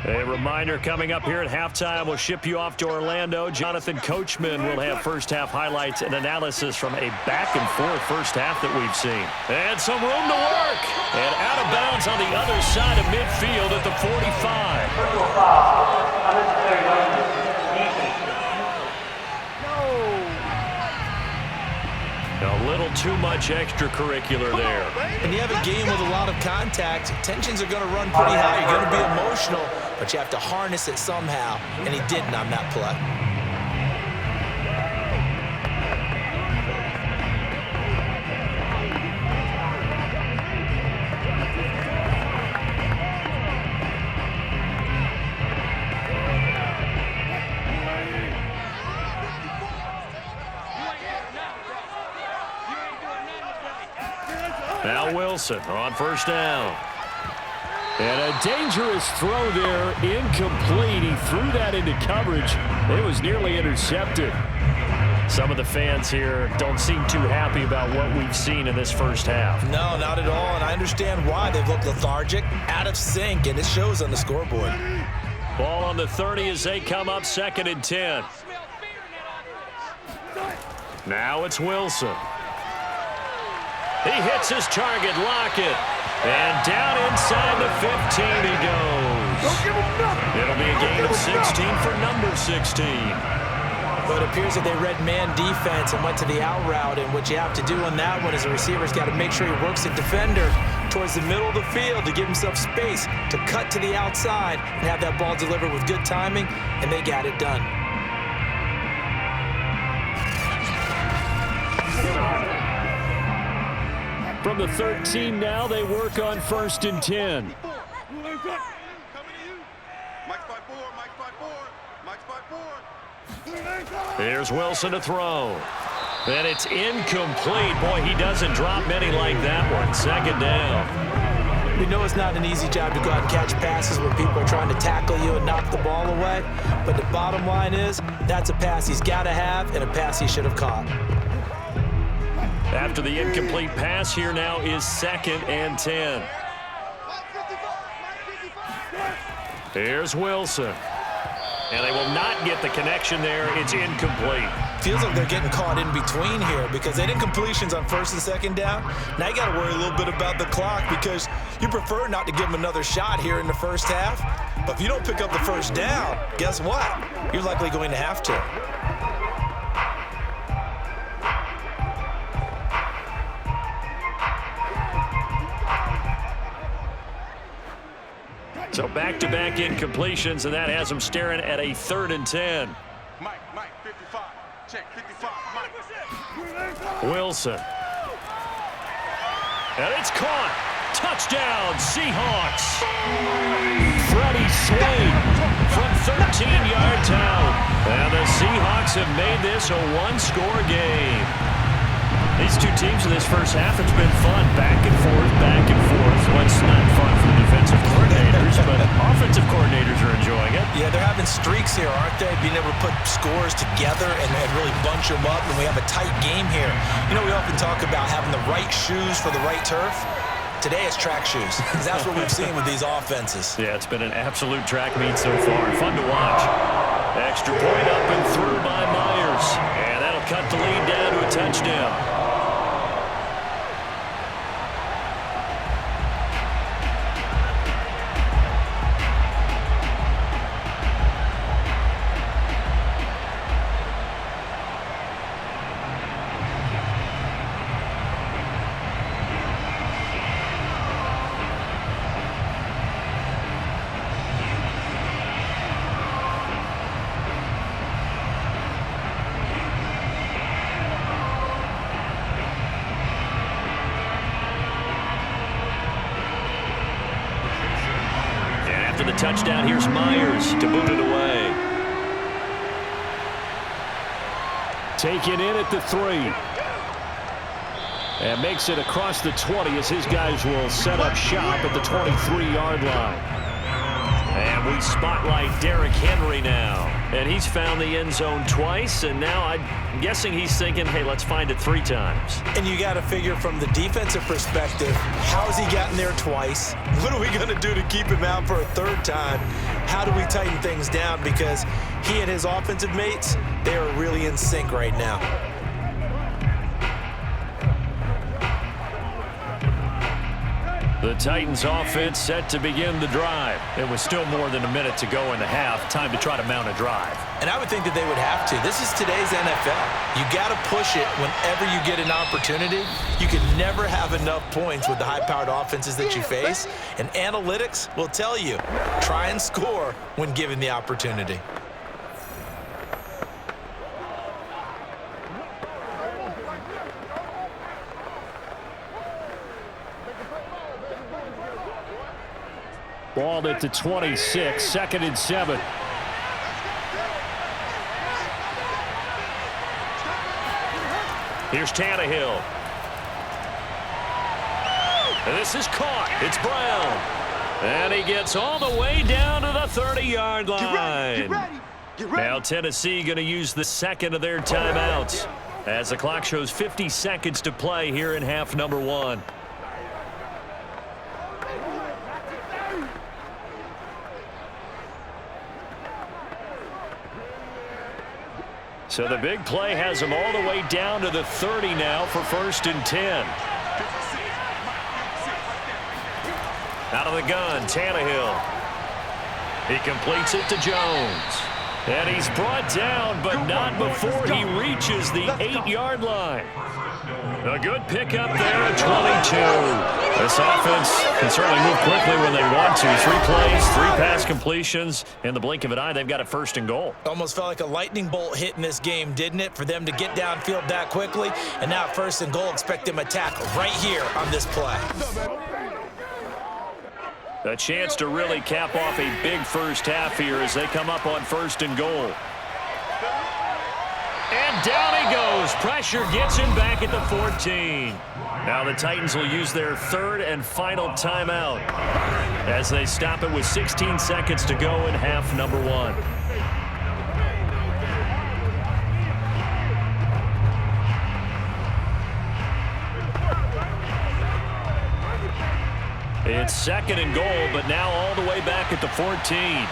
A reminder coming up here at halftime, we'll ship you off to Orlando. Jonathan Coachman will have first-half highlights and analysis from a back-and-forth first half that we've seen. And some room to work. And out of bounds on the other side of midfield at the 45. Personal foul. Unnecessary roughness. A little too much extracurricular there. When you have a game with a lot of contact, tensions are going to run pretty high. You're going to be emotional, but you have to harness it somehow, and he didn't on that play. Now Wilson on first down. And a dangerous throw there, incomplete. He threw that into coverage. It was nearly intercepted. Some of the fans here don't seem too happy about what we've seen in this first half. No, not at all, and I understand why. They've looked lethargic, out of sync, and it shows on the scoreboard. Ball on the 30 as they come up 2nd and 10. Now it's Wilson. He hits his target, Lockett. And down inside the 15 he goes. It'll be a gain of 16 for number 16. But it appears that they read man defense and went to the out route, and what you have to do on that one is the receiver's got to make sure he works the defender towards the middle of the field to give himself space to cut to the outside and have that ball delivered with good timing, and they got it done. From the 13 now, they work on 1st and 10. Here's Wilson to throw. And it's incomplete. Boy, he doesn't drop many like that one. 2nd down. We know it's not an easy job to go out and catch passes when people are trying to tackle you and knock the ball away. But the bottom line is, that's a pass he's got to have and a pass he should have caught. After the incomplete pass, here now is 2nd and 10. Here's Wilson. And they will not get the connection there. It's incomplete. Feels like they're getting caught in between here because they did completions on 1st and 2nd down. Now you got to worry a little bit about the clock because you prefer not to give them another shot here in the first half. But if you don't pick up the 1st down, guess what? You're likely going to have to. So back-to-back incompletions, and that has them staring at a 3rd and 10. Mike, 55. Check, 55, Mike. Wilson. And it's caught. Touchdown, Seahawks. Freddie Swain from 13-yard out. And the Seahawks have made this a one-score game. These two teams in this first half, it's been fun. Back and forth, back and forth. What's not fun for the defensive coordinators, but offensive coordinators are enjoying it. Yeah, they're having streaks here, aren't they? Being able to put scores together and really bunch them up, and we have a tight game here. You know, we often talk about having the right shoes for the right turf. Today it's track shoes, because that's what we've seen with these offenses. Yeah, it's been an absolute track meet so far. Fun to watch. Extra point up and through by Myers. And that'll cut the lead down to a touchdown. The touchdown, here's Myers to boot it away. Taken in at the 3. And makes it across the 20 as his guys will set up shop at the 23-yard line. And we spotlight Derrick Henry now. And he's found the end zone twice, and now I'm guessing he's thinking, hey, let's find it 3 times. And you got to figure from the defensive perspective, how has he gotten there twice? What are we going to do to keep him out for a 3rd time? How do we tighten things down? Because he and his offensive mates, they are really in sync right now. The Titans offense set to begin the drive. It was still more than a minute to go in the half. Time to try to mount a drive. And I would think that they would have to. This is today's NFL. You got to push it whenever you get an opportunity. You can never have enough points with the high-powered offenses that you face. And analytics will tell you, try and score when given the opportunity. Ball at the 26, 2nd and 7. Here's Tannehill. And this is caught. It's Brown. And he gets all the way down to the 30-yard line. Get ready. Now Tennessee going to use the second of their timeouts as the clock shows 50 seconds to play here in half number 1. So the big play has them all the way down to the 30 now for 1st and 10. Out of the gun, Tannehill. He completes it to Jones. And he's brought down, but not before he reaches the 8-yard line. A good pickup there at 22. This offense can certainly move quickly when they want to. 3 plays, 3 pass completions. In the blink of an eye, they've got a 1st and goal. Almost felt like a lightning bolt hit in this game, didn't it? For them to get downfield that quickly. And now 1st and goal, expect them to tackle right here on this play. A chance to really cap off a big first half here as they come up on 1st and goal. And down he goes. Pressure gets him back at the 14. Now the Titans will use their 3rd and final timeout as they stop it with 16 seconds to go in half number 1. It's 2nd and goal, but now all the way back at the 14.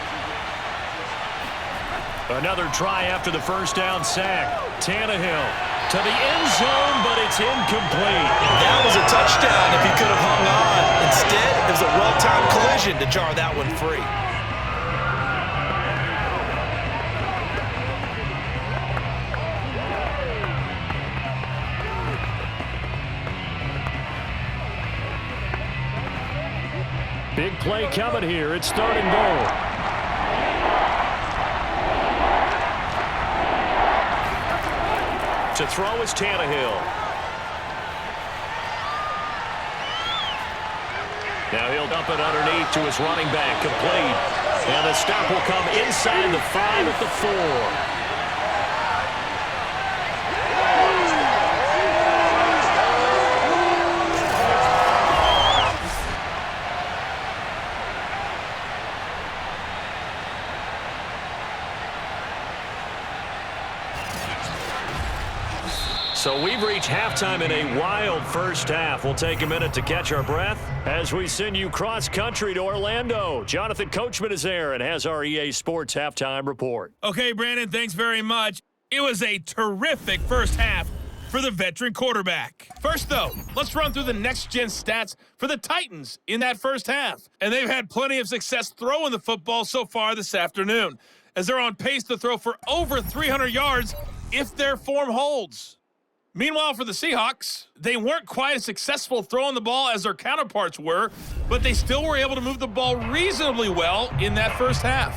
Another try after the first down sack. Tannehill to the end zone, but it's incomplete. That was a touchdown if he could have hung on. Instead, it was a well-timed collision to jar that one free. Big play coming here. It's 3rd and goal. To throw is Tannehill. Now he'll dump it underneath to his running back, complete. And the stop will come inside the 5 at the 4. So we've reached halftime in a wild first half. We'll take a minute to catch our breath as we send you cross-country to Orlando. Jonathan Coachman is there and has our EA Sports halftime report. Okay, Brandon, thanks very much. It was a terrific first half for the veteran quarterback. First, though, let's run through the next-gen stats for the Titans in that first half. And they've had plenty of success throwing the football so far this afternoon, as they're on pace to throw for over 300 yards if their form holds. Meanwhile, for the Seahawks, they weren't quite as successful throwing the ball as their counterparts were, but they still were able to move the ball reasonably well in that first half.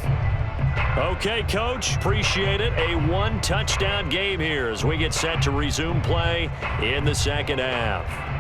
Okay, Coach, appreciate it. A 1-touchdown game here as we get set to resume play in the second half.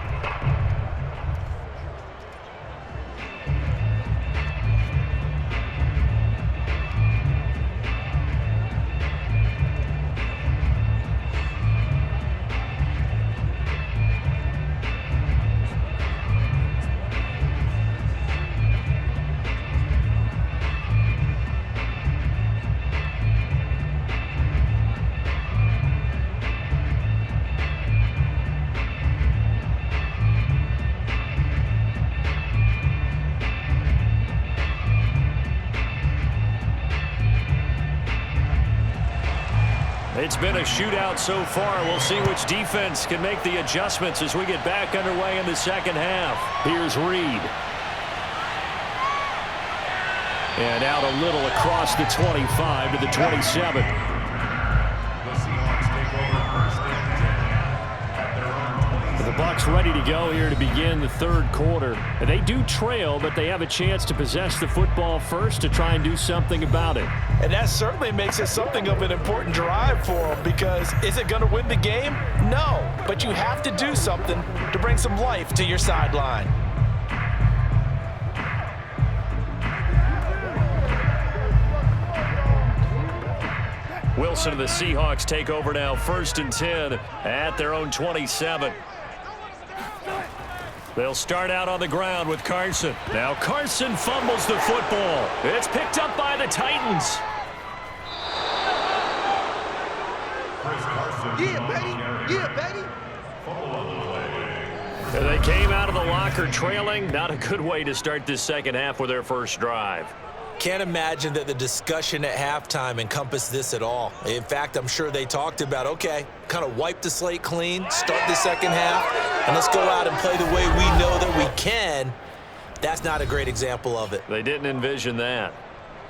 It's been a shootout so far. We'll see which defense can make the adjustments as we get back underway in the second half. Here's Reed. And out a little across the 25 to the 27. The Bucs ready to go here to begin the third quarter. And they do trail, but they have a chance to possess the football first to try and do something about it. And that certainly makes it something of an important drive for them, because is it going to win the game? No, but you have to do something to bring some life to your sideline. Wilson and the Seahawks take over now, 1st and 10 at their own 27. They'll start out on the ground with Carson. Now Carson fumbles the football. It's picked up by the Titans. Yeah, baby. Yeah, baby. And they came out of the locker trailing. Not a good way to start this second half with their first drive. Can't imagine that the discussion at halftime encompassed this at all. In fact, I'm sure they talked about, okay, kind of wipe the slate clean, start the second half, and let's go out and play the way we know that we can. That's not a great example of it. They didn't envision that.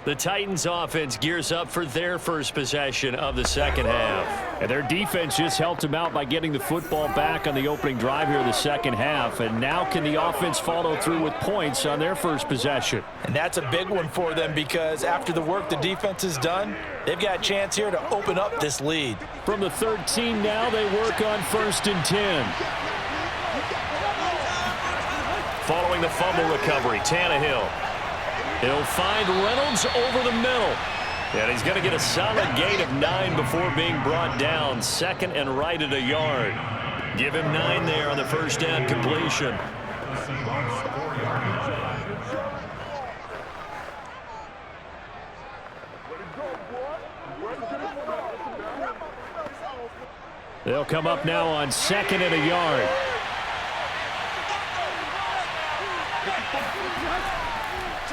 The Titans offense gears up for their first possession of the second half. And their defense just helped them out by getting the football back on the opening drive here in the second half. And now can the offense follow through with points on their first possession? And that's a big one for them because after the work the defense has done, they've got a chance here to open up this lead. From the 13 now, they work on 1st and 10. Following the fumble recovery, Tannehill. He'll find Reynolds over the middle. And he's going to get a solid gain of 9 before being brought down. 2nd and right at a yard. Give him 9 there on the first down completion. They'll come up now on 2nd and a yard.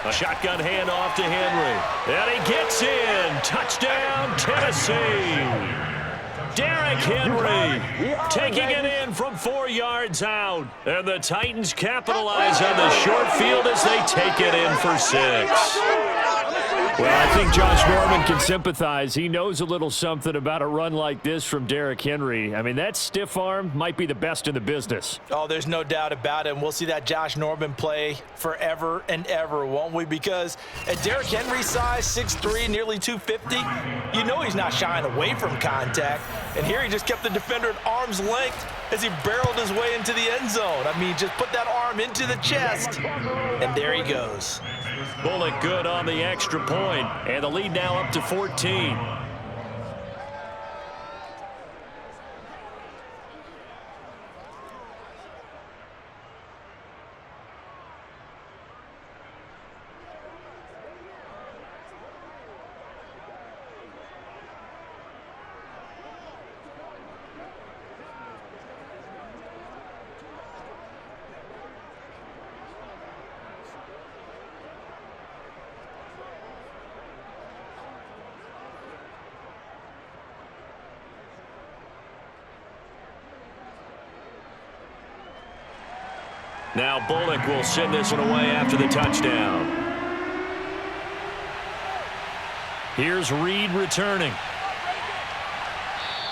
A shotgun handoff to Henry. And he gets in. Touchdown, Tennessee. Derrick Henry taking it in from 4 yards out. And the Titans capitalize on the short field as they take it in for 6. Well, I think Josh Norman can sympathize. He knows a little something about a run like this from Derrick Henry. I mean, that stiff arm might be the best in the business. Oh, there's no doubt about it. And we'll see that Josh Norman play forever and ever, won't we? Because at Derrick Henry's size, 6'3", nearly 250, you know he's not shying away from contact. And here he just kept the defender at arm's length as he barreled his way into the end zone. I mean, just put that arm into the chest, and there he goes. Bullock good on the extra point, and the lead now up to 14. Now Bullock will send this one away after the touchdown. Here's Reed returning.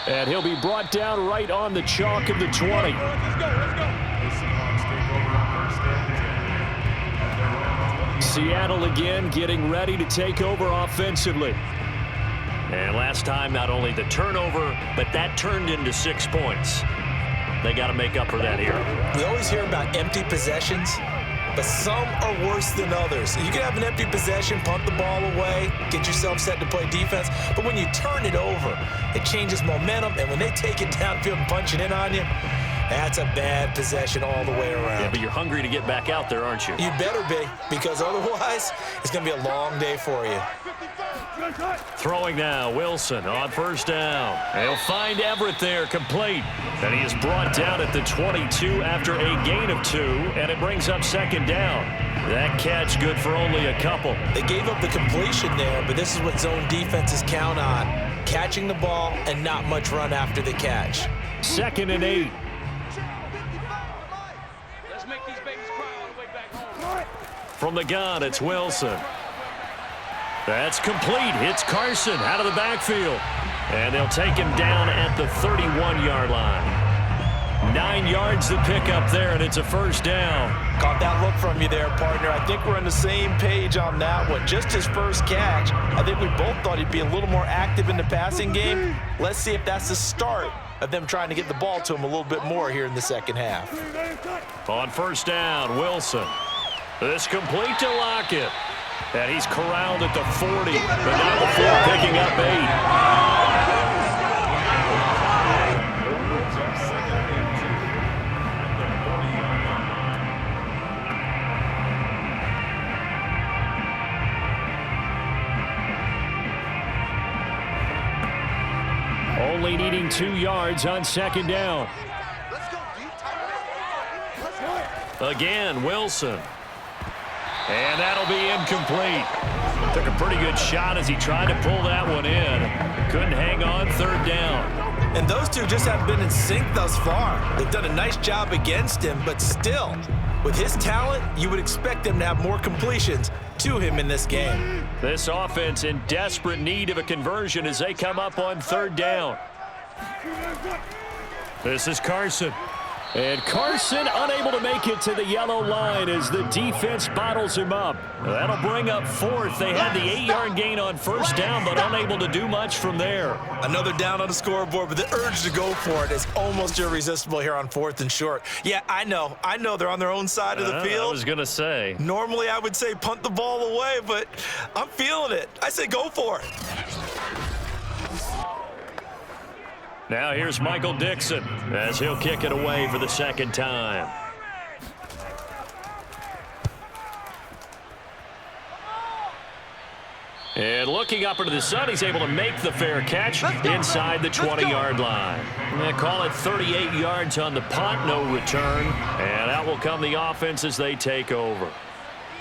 And he'll be brought down right on the chalk of the 20. Let's go. Seattle again getting ready to take over offensively. And last time, not only the turnover, but that turned into 6 points. They got to make up for that here. We always hear about empty possessions, but some are worse than others. You can have an empty possession, punt the ball away, get yourself set to play defense, but when you turn it over, it changes momentum, and when they take it downfield and punch it in on you, that's a bad possession all the way around. Yeah, but you're hungry to get back out there, aren't you? You better be, because otherwise, it's going to be a long day for you. Throwing now, Wilson on first down. He'll find Everett there, complete. And he is brought down at the 22 after a gain of 2, and it brings up second down. That catch good for only a couple. They gave up the completion there, but this is what zone defenses count on. Catching the ball and not much run after the catch. 2nd and 8. Let's make these babies cry on the way back home. From the gun, it's Wilson. That's complete. Hits Carson out of the backfield. And they'll take him down at the 31-yard line. 9 yards to pick up there, and it's a first down. Caught that look from you there, partner. I think we're on the same page on that one. Just his first catch. I think we both thought he'd be a little more active in the passing game. Let's see if that's the start of them trying to get the ball to him a little bit more here in the second half. On first down, Wilson. This complete to Lockett. And he's corralled at the 40, but not before picking up 8. Only needing 2 yards on second down. Again, Wilson. And that'll be incomplete. Took a pretty good shot as he tried to pull that one in. Couldn't hang on third down. And those two just haven't been in sync thus far. They've done a nice job against him, but still, with his talent, you would expect them to have more completions to him in this game. This offense in desperate need of a conversion as they come up on third down. This is Carson. And Carson unable to make it to the yellow line as the defense bottles him up. That'll bring up fourth. They had the 8-yard gain on first down, but unable to do much from there. Another down on the scoreboard, but the urge to go for it is almost irresistible here on 4th and short. Yeah, I know they're on their own side of the field. I was going to say. Normally I would say punt the ball away, but I'm feeling it. I say go for it. Now here's Michael Dixon as he'll kick it away for the second time. And looking up into the sun, he's able to make the fair catch inside the 20-yard line. They call it 38 yards on the punt, no return. And out will come the offense as they take over.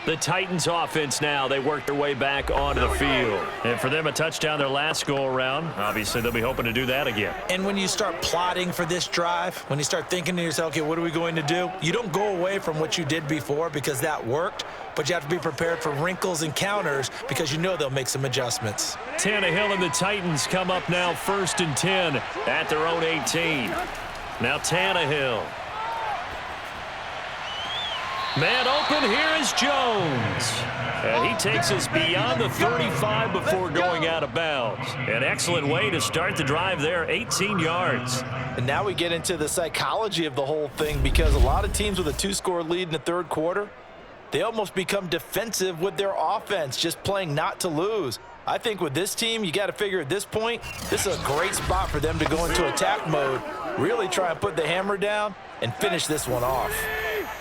The Titans offense now, they work their way back onto the field. And for them, a touchdown their last go-around. Obviously, they'll be hoping to do that again. And when you start plotting for this drive, when you start thinking to yourself, okay, what are we going to do? You don't go away from what you did before because that worked, but you have to be prepared for wrinkles and counters because you know they'll make some adjustments. Tannehill and the Titans come up now 1st and 10 at their own 18. Now Tannehill. Man open, here is Jones. And he takes us beyond the 35 before going out of bounds. An excellent way to start the drive there, 18 yards. And now we get into the psychology of the whole thing because a lot of teams with a 2-score lead in the third quarter, they almost become defensive with their offense, just playing not to lose. I think with this team, you got to figure at this point, this is a great spot for them to go into attack mode, really try and put the hammer down and finish this one off.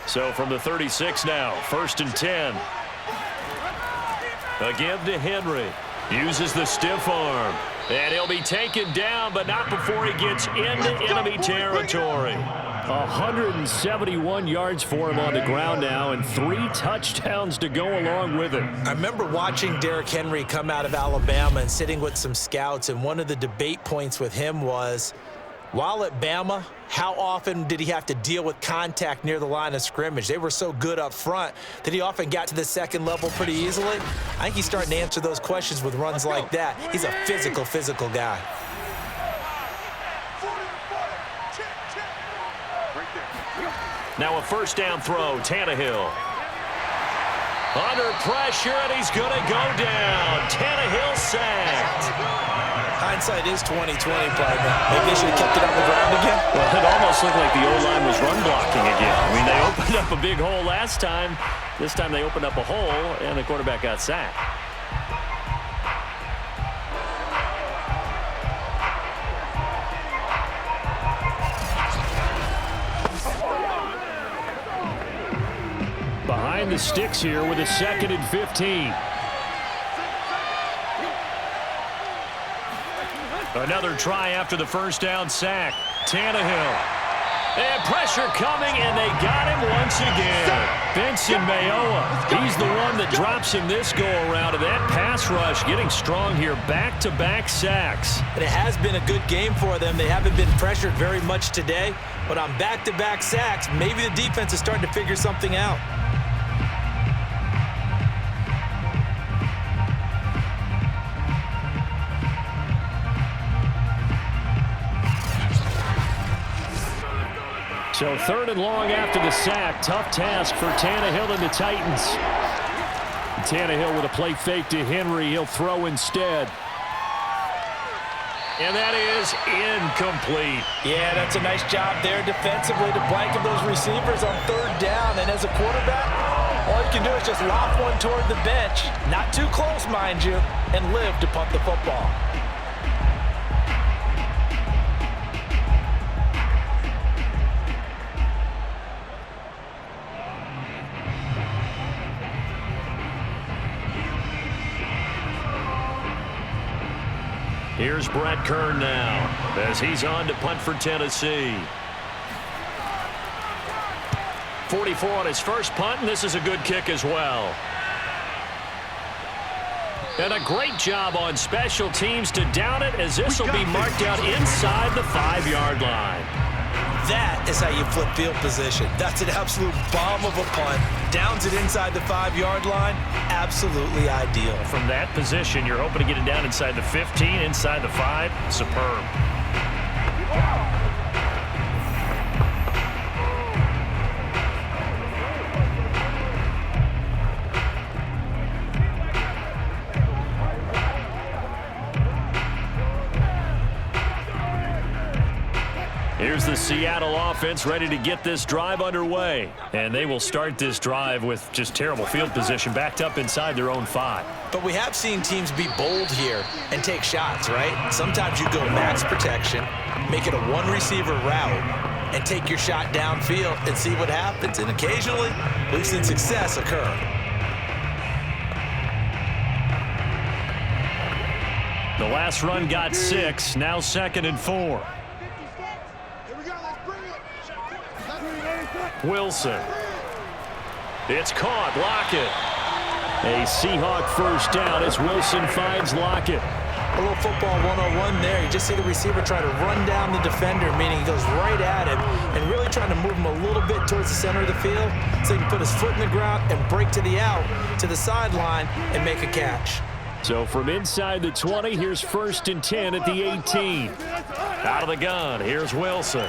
So from the 36 now, 1st and 10. Again to Henry. Uses the stiff arm. And he'll be taken down, but not before he gets into enemy territory. 171 yards for him on the ground now, and 3 touchdowns to go along with it. I remember watching Derrick Henry come out of Alabama and sitting with some scouts, and one of the debate points with him was, while at Bama, how often did he have to deal with contact near the line of scrimmage? They were so good up front that he often got to the second level pretty easily. I think he's starting to answer those questions with runs like that. He's a physical guy. Now a first down throw, Tannehill. Under pressure, and he's going to go down. Tannehill sacked. Hindsight is 20/20, partner. Maybe they should have kept it on the ground again. Well, it almost looked like the O-line was run blocking again. I mean, they opened up a big hole last time. This time they opened up a hole, and the quarterback got sacked. Behind the sticks here with a 2nd and 15. Another try after the first down sack. Tannehill. And pressure coming, and they got him once again. Benson Mayowa. He's the one that drops him this go-around. And that pass rush getting strong here. Back-to-back sacks. And it has been a good game for them. They haven't been pressured very much today. But on back-to-back sacks, maybe the defense is starting to figure something out. So 3rd and long after the sack. Tough task for Tannehill and the Titans. Tannehill with a play fake to Henry. He'll throw instead. And that is incomplete. Yeah, that's a nice job there defensively to blanket those receivers on 3rd down. And as a quarterback, all you can do is just lob one toward the bench. Not too close, mind you, and live to punt the football. Here's Brett Kern now. as he's on to punt for Tennessee. 44 on his first punt, and this is a good kick as well. And a great job on special teams to down it, as this will be marked out inside the 5-yard line. That is how you flip field position. That's an absolute bomb of a punt. Downs it inside the 5-yard line. Absolutely ideal. From that position, you're hoping to get it down inside the 15, inside the 5. Superb. Here's the Seattle offense ready to get this drive underway. And they will start this drive with just terrible field position, backed up inside their own 5. But we have seen teams be bold here and take shots, right? Sometimes you go max protection, make it a one-receiver route, and take your shot downfield and see what happens. And occasionally, we've seen success occur. The last run got 6, now 2nd and 4. Wilson. It's caught. Lockett. A Seahawk first down as Wilson finds Lockett. A little football 101 there. You just see the receiver try to run down the defender, meaning he goes right at him and really trying to move him a little bit towards the center of the field so he can put his foot in the ground and break to the out, to the sideline, and make a catch. So from inside the 20, here's 1st and 10 at the 18. Out of the gun, here's Wilson.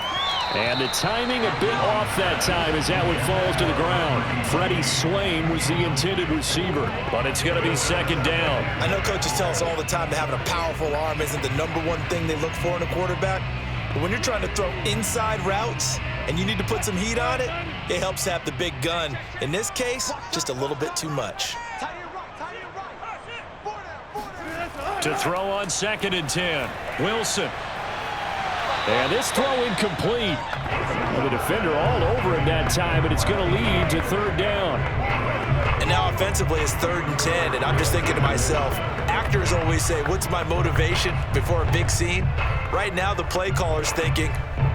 And the timing a bit off that time as that one falls to the ground. Freddie Swain was the intended receiver, but it's going to be 2nd down. I know coaches tell us all the time that having a powerful arm isn't the #1 thing they look for in a quarterback. But when you're trying to throw inside routes and you need to put some heat on it, it helps have the big gun. In this case, just a little bit too much. To throw on 2nd and 10, Wilson. And this throw incomplete. And the defender all over him that time, and it's going to lead to 3rd down. And now offensively it's 3rd and 10, and I'm just thinking to myself, actors always say, what's my motivation before a big scene? Right now the play caller's thinking,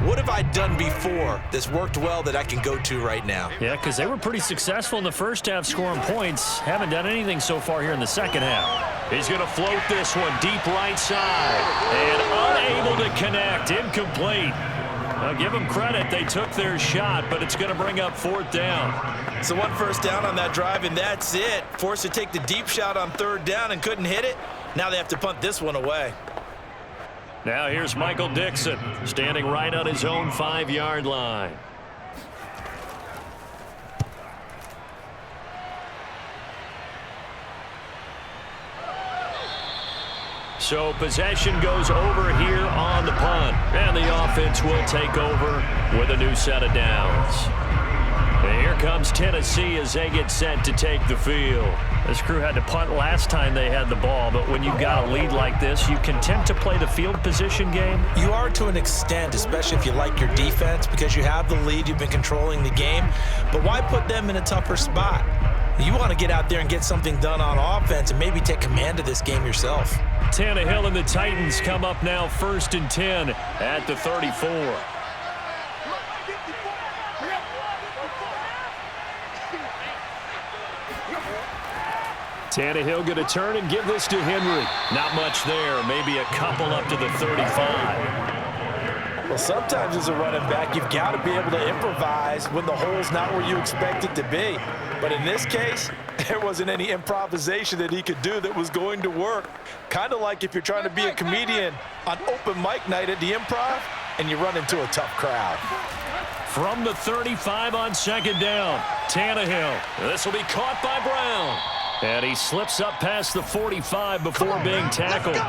what have I done before that's worked well that I can go to right now? Yeah, because they were pretty successful in the first half scoring points. Haven't done anything so far here in the second half. He's going to float this one deep right side. And unable to connect. Incomplete. Now give them credit. They took their shot, but it's going to bring up 4th down. So 1 first down on that drive, and that's it. Forced to take the deep shot on 3rd down and couldn't hit it. Now they have to punt this one away. Now here's Michael Dixon standing right on his own 5-yard line. So possession goes over here on the punt. And the offense will take over with a new set of downs. And here comes Tennessee as they get set to take the field. This crew had to punt last time they had the ball, but when you've got a lead like this, you can tend to play the field position game. You are to an extent, especially if you like your defense, because you have the lead, you've been controlling the game. But why put them in a tougher spot? You want to get out there and get something done on offense and maybe take command of this game yourself. Tannehill and the Titans come up now 1st and 10 at the 34. Tannehill going to turn and give this to Henry. Not much there, maybe a couple up to the 35. Well, sometimes as a running back, you've got to be able to improvise when the hole's not where you expect it to be. But in this case, there wasn't any improvisation that he could do that was going to work. Kind of like if you're trying to be a comedian on open mic night at the Improv and you run into a tough crowd. From the 35 on 2nd down, Tannehill. This will be caught by Brown. And he slips up past the 45 before being tackled.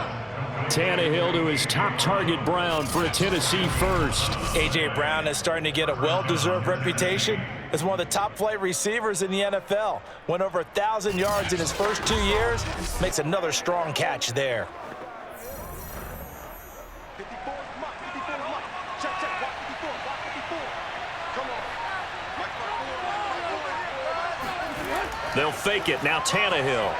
Tannehill to his top target, Brown, for a Tennessee first. A.J. Brown is starting to get a well-deserved reputation as one of the top-flight receivers in the NFL. Went over 1,000 yards in his first 2 years. Makes another strong catch there. They'll fake it. Now Tannehill.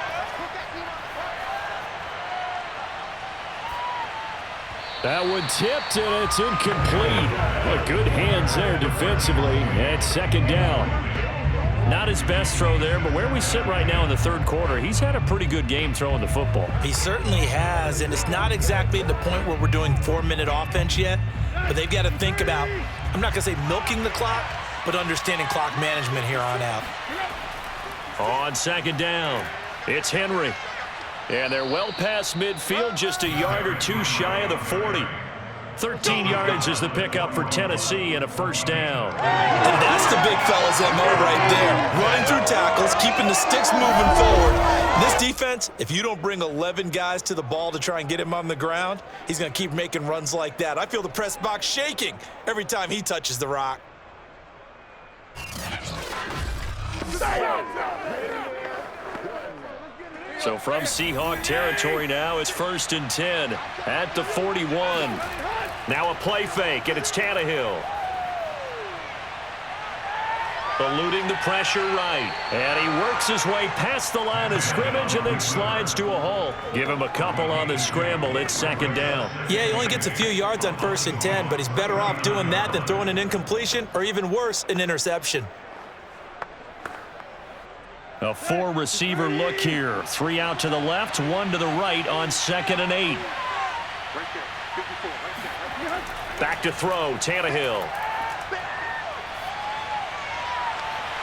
That one tipped, and it's incomplete. Well, good hands there defensively, and second down. Not his best throw there, but where we sit right now in the third quarter, he's had a pretty good game throwing the football. He certainly has, and it's not exactly at the point where we're doing 4-minute offense yet, but they've got to think about, I'm not going to say milking the clock, but understanding clock management here on out. On second down, it's Henry. And they're well past midfield, just a yard or two shy of the 40. 13 yards is the pickup for Tennessee and a first down. And that's the big fella's MO right there. Running through tackles, keeping the sticks moving forward. This defense, if you don't bring 11 guys to the ball to try and get him on the ground, he's going to keep making runs like that. I feel the press box shaking every time he touches the rock. So from Seahawk territory now, it's 1st and 10 at the 41. Now a play fake, and it's Tannehill. Eluding the pressure right. And he works his way past the line of scrimmage and then slides to a halt. Give him a couple on the scramble. It's second down. Yeah, he only gets a few yards on 1st and 10, but he's better off doing that than throwing an incompletion or even worse, an interception. A 4-receiver look here. 3 out to the left, 1 to the right on 2nd and 8. Back to throw, Tannehill.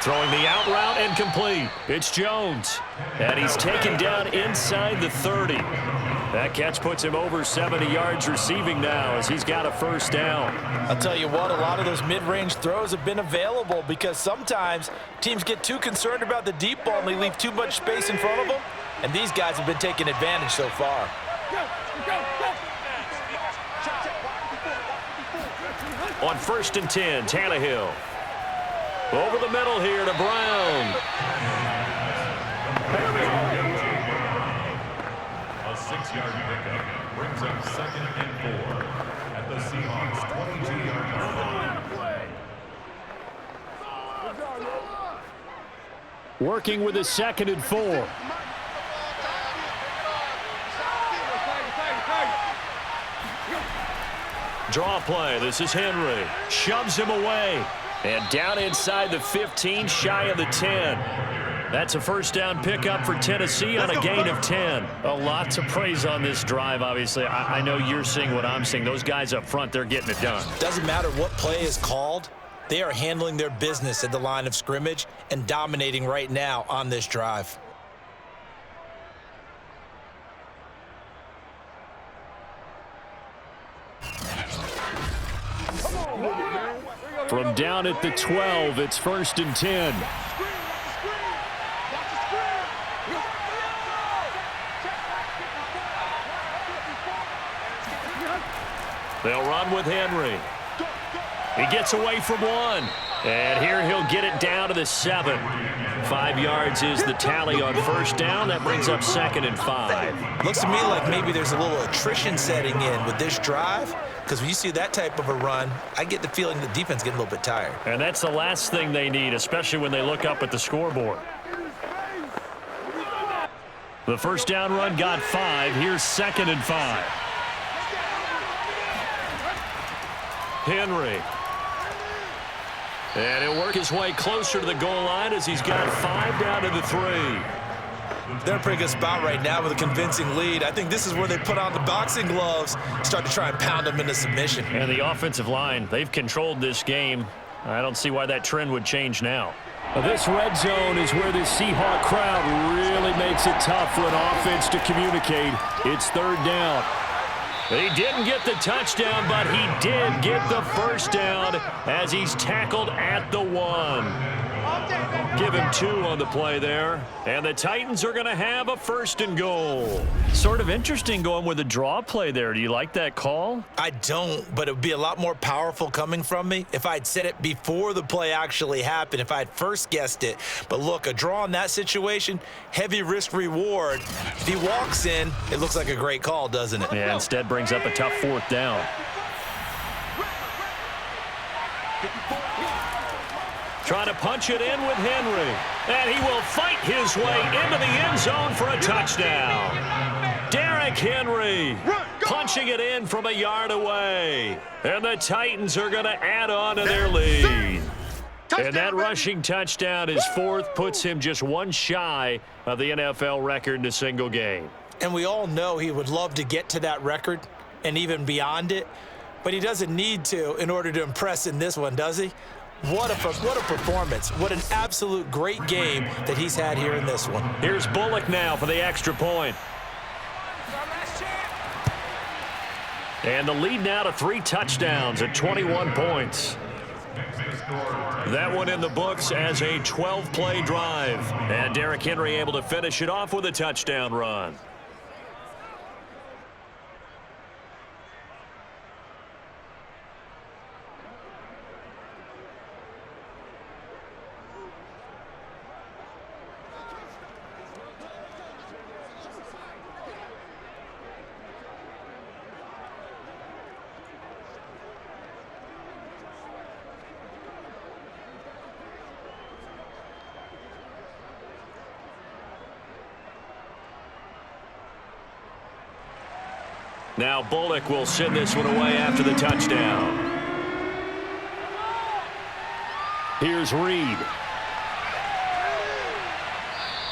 Throwing the out route and complete. It's Jones. And he's taken down inside the 30. That catch puts him over 70 yards receiving now as he's got a first down. I'll tell you what, a lot of those mid-range throws have been available because sometimes teams get too concerned about the deep ball and they leave too much space in front of them. And these guys have been taking advantage so far. On 1st and 10, Tannehill. Over the middle here to Brown. A 6-yard pickup brings up 2nd and 4 at the Seahawks 22-yard line. Working with a 2nd and 4. Draw play. This is Henry. Shoves him away. And down inside the 15, shy of the 10. That's a first down pickup for Tennessee on a gain of 10. A lot to praise on this drive, obviously. I know you're seeing what I'm seeing. Those guys up front, they're getting it done. Doesn't matter what play is called. They are handling their business at the line of scrimmage and dominating right now on this drive. From down at the 12, it's 1st and 10. They'll run with Henry. He gets away from one. And here he'll get it down to the 7. 5 yards is the tally on first down. That brings up 2nd and 5. Looks to me like maybe there's a little attrition setting in with this drive, because when you see that type of a run, I get the feeling the defense getting a little bit tired. And that's the last thing they need, especially when they look up at the scoreboard. The first down run got 5. Here's 2nd and 5. Henry. And he'll work his way closer to the goal line as he's got 5 down to the 3. They're in a pretty good spot right now with a convincing lead. I think this is where they put on the boxing gloves, start to try and pound them into submission. And the offensive line, they've controlled this game. I don't see why that trend would change now. This red zone is where the Seahawk crowd really makes it tough for an offense to communicate. It's 3rd down. He didn't get the touchdown, but he did get the first down as he's tackled at the 1. Give him 2 on the play there. And the Titans are going to have a 1st and goal. Sort of interesting going with a draw play there. Do you like that call? I don't, but it would be a lot more powerful coming from me if I'd said it before the play actually happened, if I'd first guessed it. But look, a draw in that situation, heavy risk reward. If he walks in, it looks like a great call, doesn't it? Yeah, instead brings up a tough 4th down. Trying to punch it in with Henry. And he will fight his way into the end zone for a touchdown. Derrick Henry punching it in from a yard away. And the Titans are going to add on to their lead. And that rushing touchdown, his fourth, puts him just one shy of the NFL record in a single game. And we all know he would love to get to that record and even beyond it, but he doesn't need to in order to impress in this one, does he? What a performance. What an absolute great game that he's had here in this one. Here's Bullock now for the extra point. And the lead now to 3 touchdowns at 21 points. That one in the books as a 12-play drive. And Derrick Henry able to finish it off with a touchdown run. Now Bullock will send this one away after the touchdown. Here's Reed.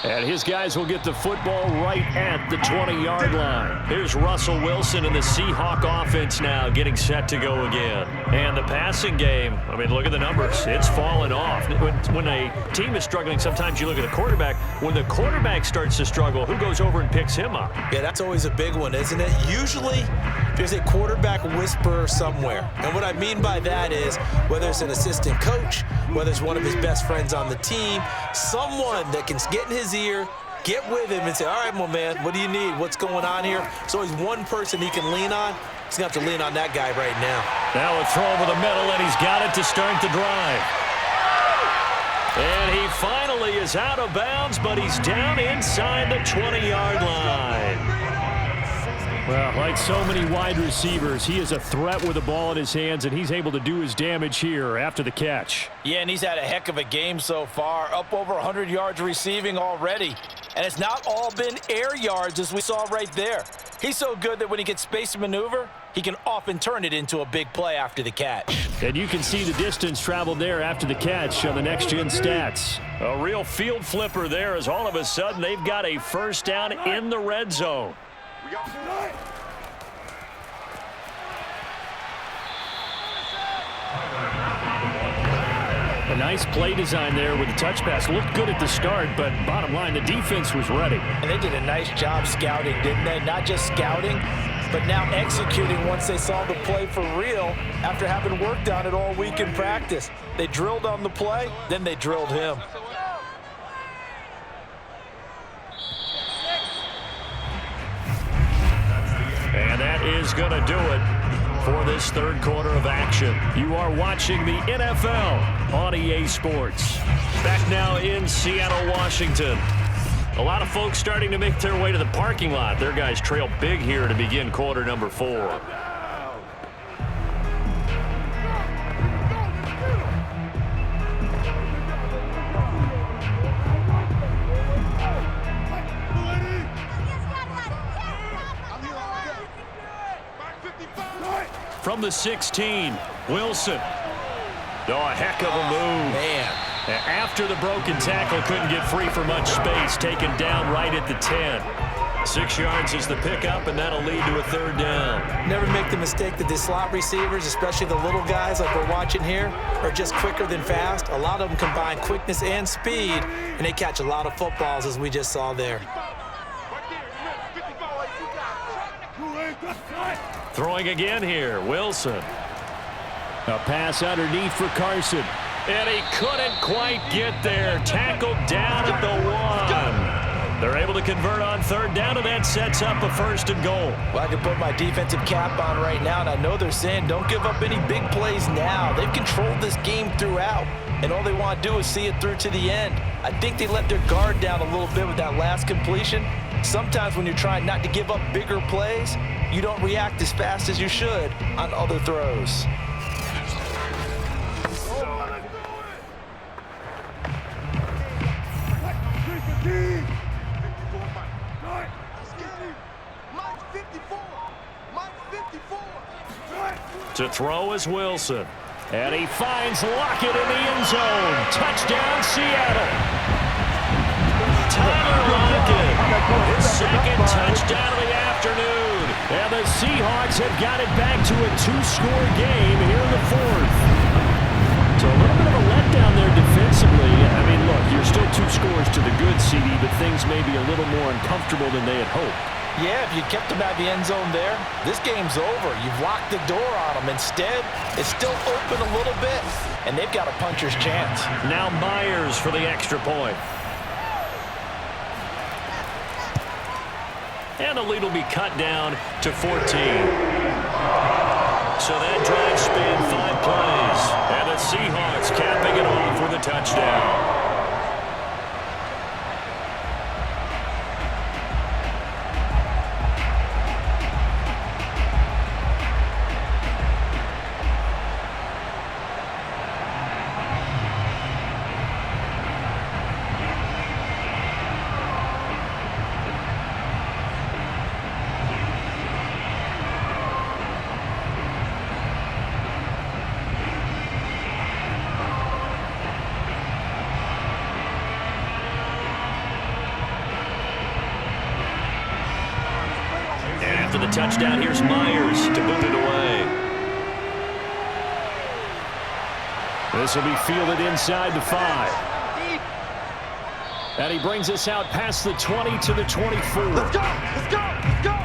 And his guys will get the football right at the 20-yard line. Here's Russell Wilson and the Seahawk offense now getting set to go again. And the passing game, I mean, look at the numbers. It's fallen off. When a team is struggling, sometimes you look at the quarterback. When the quarterback starts to struggle, who goes over and picks him up? Yeah, that's always a big one, isn't it? Usually, there's a quarterback whisperer somewhere. And what I mean by that is whether it's an assistant coach, whether it's one of his best friends on the team, someone that can get in his ear, get with him and say, all right, my man, what do you need? What's going on here? There's always one person he can lean on. He's going to have to lean on that guy right now. Now a throw over the middle, and he's got it to start the drive. And he finally is out of bounds, but he's down inside the 20-yard line. Well, like so many wide receivers, he is a threat with the ball in his hands, and he's able to do his damage here after the catch. Yeah, and he's had a heck of a game so far, up over 100 yards receiving already. And it's not all been air yards, as we saw right there. He's so good that when he gets space to maneuver, he can often turn it into a big play after the catch. And you can see the distance traveled there after the catch on the next-gen stats. A real field flipper there, as all of a sudden they've got a first down in the red zone. A nice play design there with the touch pass. Looked good at the start, but bottom line, the defense was ready. And they did a nice job scouting, didn't they? Not just scouting, but now executing once they saw the play for real after having worked on it all week in practice. They drilled on the play, then they drilled him. And that is going to do it for this third quarter of action. You are watching the NFL on EA Sports. Back now in Seattle, Washington. A lot of folks starting to make their way to the parking lot. Their guys trail big here to begin quarter number 4. From the 16, Wilson. Oh, a heck of a move. Man. After the broken tackle, couldn't get free for much space. Taken down right at the 10. 6 yards is the pickup, and that'll lead to a third down. Never make the mistake that the slot receivers, especially the little guys like we're watching here, are just quicker than fast. A lot of them combine quickness and speed, and they catch a lot of footballs, as we just saw there. Throwing again here, Wilson. A pass underneath for Carson. And he couldn't quite get there. Tackled down at the 1. They're able to convert on third down, and that sets up a first and goal. Well, I can put my defensive cap on right now, and I know they're saying don't give up any big plays now. They've controlled this game throughout, and all they want to do is see it through to the end. I think they let their guard down a little bit with that last completion. Sometimes when you're trying not to give up bigger plays, you don't react as fast as you should on other throws. To throw is Wilson. And he finds Lockett in the end zone. Touchdown, Seattle. Tyler Lockett, his second touchdown of the afternoon. And the Seahawks have got it back to a 2-score game here in the fourth. So a little bit of a letdown there defensively. I mean, look, you're still 2 scores to the good, CD, but things may be a little more uncomfortable than they had hoped. Yeah, if you kept them at the end zone there, this game's over. You've locked the door on them. Instead, it's still open a little bit, and they've got a puncher's chance. Now Myers for the extra point. And the lead will be cut down to 14. So that drive spanned 5 plays. And the Seahawks capping it off with a touchdown. After the touchdown, here's Myers to boot it away. This will be fielded inside the 5. And he brings us out past the 20 to the 24. Let's go! Let's go! Let's go!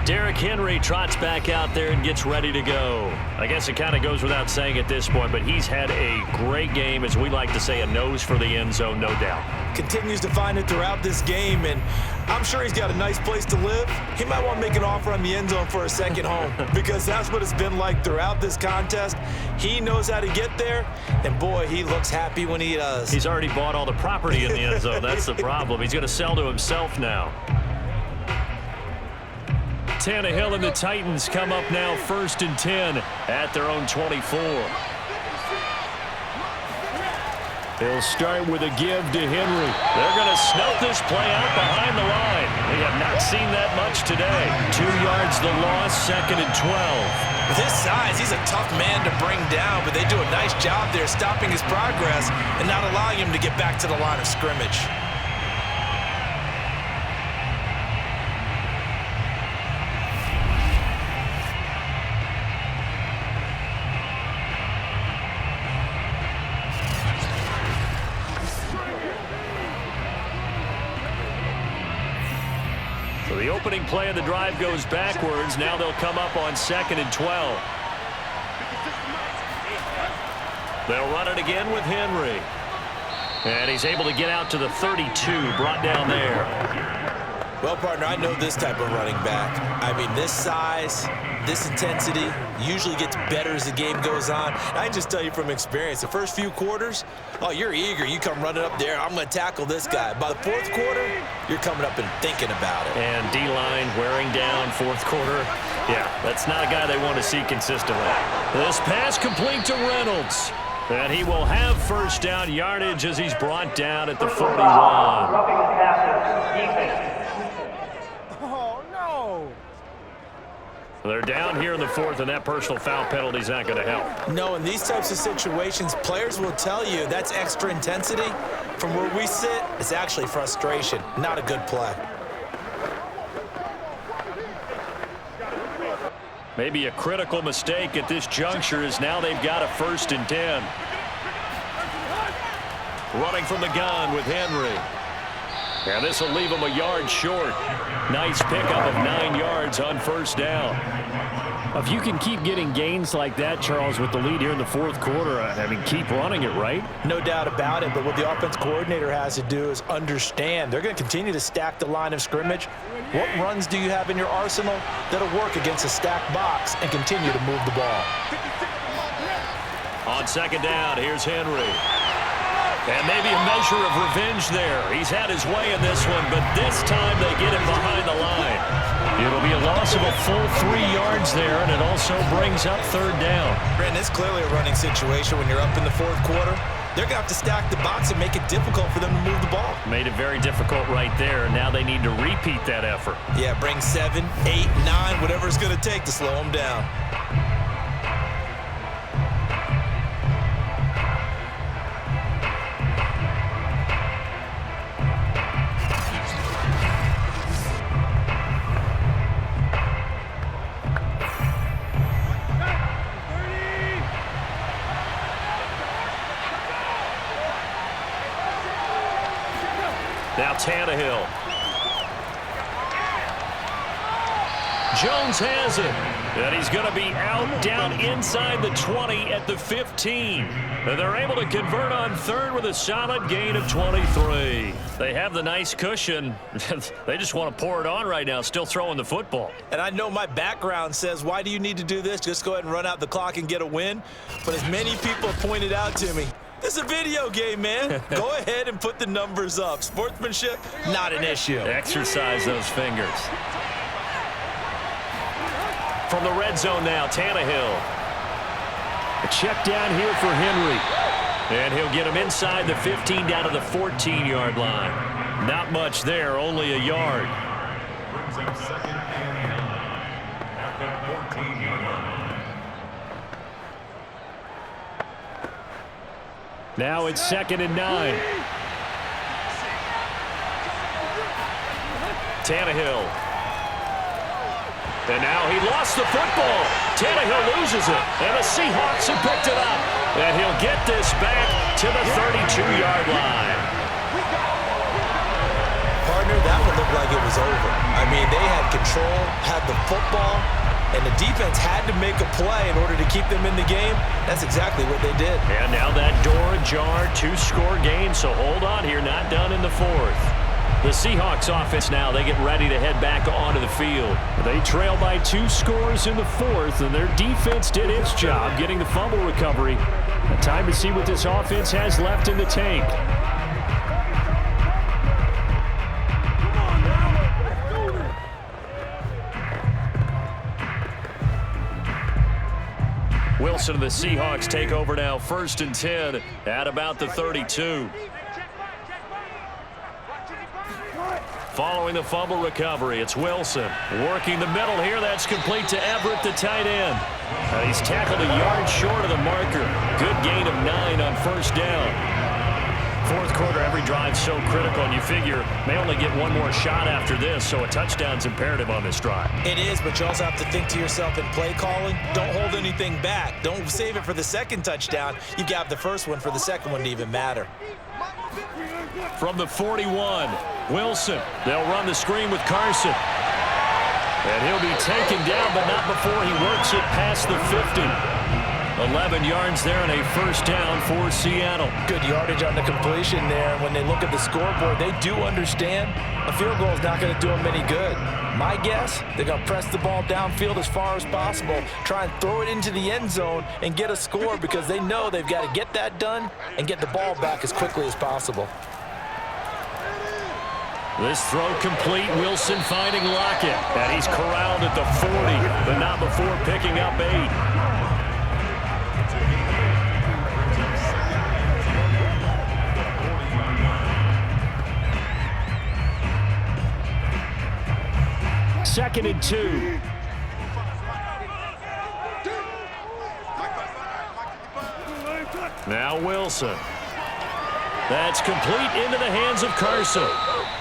Derrick Henry trots back out there and gets ready to go. I guess it kind of goes without saying at this point, but he's had a great game, as we like to say, a nose for the end zone, no doubt. Continues to find it throughout this game, and I'm sure he's got a nice place to live. He might want to make an offer on the end zone for a second home because that's what it's been like throughout this contest. He knows how to get there, and boy, he looks happy when he does. He's already bought all the property in the end zone. That's the problem. He's going to sell to himself now. Tannehill and the Titans come up now 1st and 10 at their own 24. They'll start with a give to Henry. They're going to snuff this play out behind the line. We have not seen that much today. 2 yards the loss, 2nd and 12. With his size, he's a tough man to bring down, but they do a nice job there stopping his progress and not allowing him to get back to the line of scrimmage. So the opening play of the drive goes backwards. Now they'll come up on 2nd and 12. They'll run it again with Henry. And he's able to get out to the 32, brought down there. Well, partner, I know this type of running back. I mean, this size, this intensity usually gets better as the game goes on. I can just tell you from experience, the first few quarters, oh, you're eager. You come running up there, I'm going to tackle this guy. By the 4th quarter, you're coming up and thinking about it. And D-line wearing down 4th quarter. Yeah, that's not a guy they want to see consistently. This pass complete to Reynolds. And he will have 1st down yardage as he's brought down at the 41. Roughing the passer, defense. Oh, no! They're down here in the 4th, and that personal foul penalty is not going to help. No, in these types of situations, players will tell you that's extra intensity. From where we sit, it's actually frustration, not a good play. Maybe a critical mistake at this juncture is now they've got a 1st and 10. Running from the gun with Henry. And this will leave him a yard short. Nice pickup of 9 yards on 1st down. If you can keep getting gains like that, Charles, with the lead here in the 4th quarter, I mean, keep running it, right? No doubt about it, but what the offense coordinator has to do is understand they're going to continue to stack the line of scrimmage. What runs do you have in your arsenal that'll work against a stacked box and continue to move the ball? On 2nd down, here's Henry. And maybe a measure of revenge there. He's had his way in this one, but this time they get him behind the line. It'll be a loss of a full 3 yards there, and it also brings up 3rd down. Brandon, it's clearly a running situation when you're up in the 4th quarter. they're going to have to stack the box and make it difficult for them to move the ball. Made it very difficult right there. Now they need to repeat that effort. Yeah, bring 7, 8, 9, whatever it's going to take to slow them down. Now Tannehill. Jones has it. And he's going to be out down inside the 20 at the 15. And they're able to convert on third with a solid gain of 23. They have the nice cushion. They just want to pour it on right now, still throwing the football. And I know my background says, why do you need to do this? Just go ahead and run out the clock and get a win. But as many people have pointed out to me, this is a video game, man. Go ahead and put the numbers up. Sportsmanship, not an issue. Exercise those fingers. From the red zone now, Tannehill. A check down here for Henry. And he'll get him inside the 15 down to the 14-yard line. Not much there, only a yard. Brings up 2nd and 9 at the 14-yard line. Now it's 2nd and 9. Tannehill. And now he lost the football. Tannehill loses it. And the Seahawks have picked it up. And he'll get this back to the 32-yard line. Partner, that one looked like it was over. I mean, they had control, had the football, and the defense had to make a play in order to keep them in the game. That's exactly what they did. And now that door ajar, 2-score game, so hold on here, not done in the 4th. The Seahawks offense now, they get ready to head back onto the field. They trail by 2 scores in the 4th, and their defense did its job getting the fumble recovery. Time to see what this offense has left in the tank. Wilson and the Seahawks take over now, 1st and 10 at about the 32. Following the fumble recovery, it's Wilson working the middle here. That's complete to Everett, the tight end. He's tackled a yard short of the marker. Good gain of 9 on 1st down. 4th quarter, every drive so critical, and you figure may only get one more shot after this, so a touchdown's imperative on this drive. It is, but you also have to think to yourself in play calling, don't hold anything back. Don't save it for the 2nd touchdown. You got the 1st one for the 2nd one to even matter. From the 41, Wilson. They'll run the screen with Carson. And he'll be taken down, but not before he works it past the 50. 11 yards there and a 1st down for Seattle. Good yardage on the completion there. And when they look at the scoreboard, they do understand a field goal is not going to do them any good. My guess, they're going to press the ball downfield as far as possible, try and throw it into the end zone and get a score because they know they've got to get that done and get the ball back as quickly as possible. This throw complete. Wilson finding Lockett. And he's corralled at the 40, but not before picking up 8. Second and 2. Now Wilson. That's complete into the hands of Carson.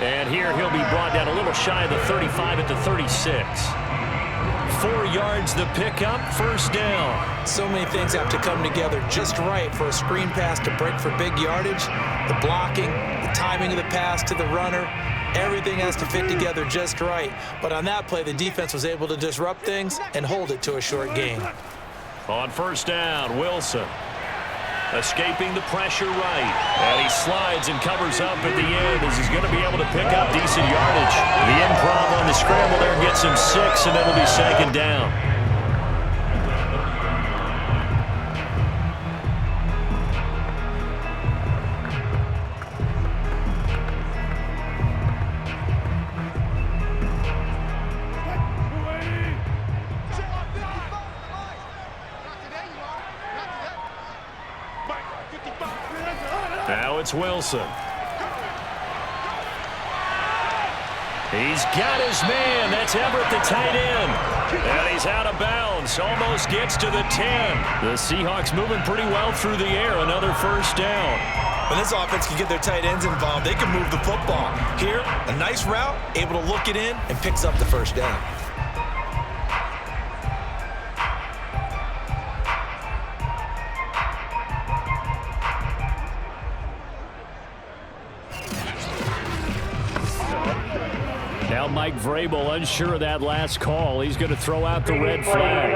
And here he'll be brought down a little shy of the 35 at the 36. 4 yards the pickup, 1st down. So many things have to come together just right for a screen pass to break for big yardage. The blocking, the timing of the pass to the runner, everything has to fit together just right. But on that play, the defense was able to disrupt things and hold it to a short gain. On 1st down, Wilson. Escaping the pressure right. And he slides and covers up at the end as he's going to be able to pick up decent yardage. The improv on the scramble there gets him 6, and it'll be 2nd down. it's Wilson. He's got his man. That's Everett, the tight end. And he's out of bounds. Almost gets to the 10. The Seahawks moving pretty well through the air. Another first down. When this offense can get their tight ends involved, they can move the football. Here, a nice route, able to look it in, and picks up the first down. Now Mike Vrabel unsure of that last call. He's going to throw out the red flag.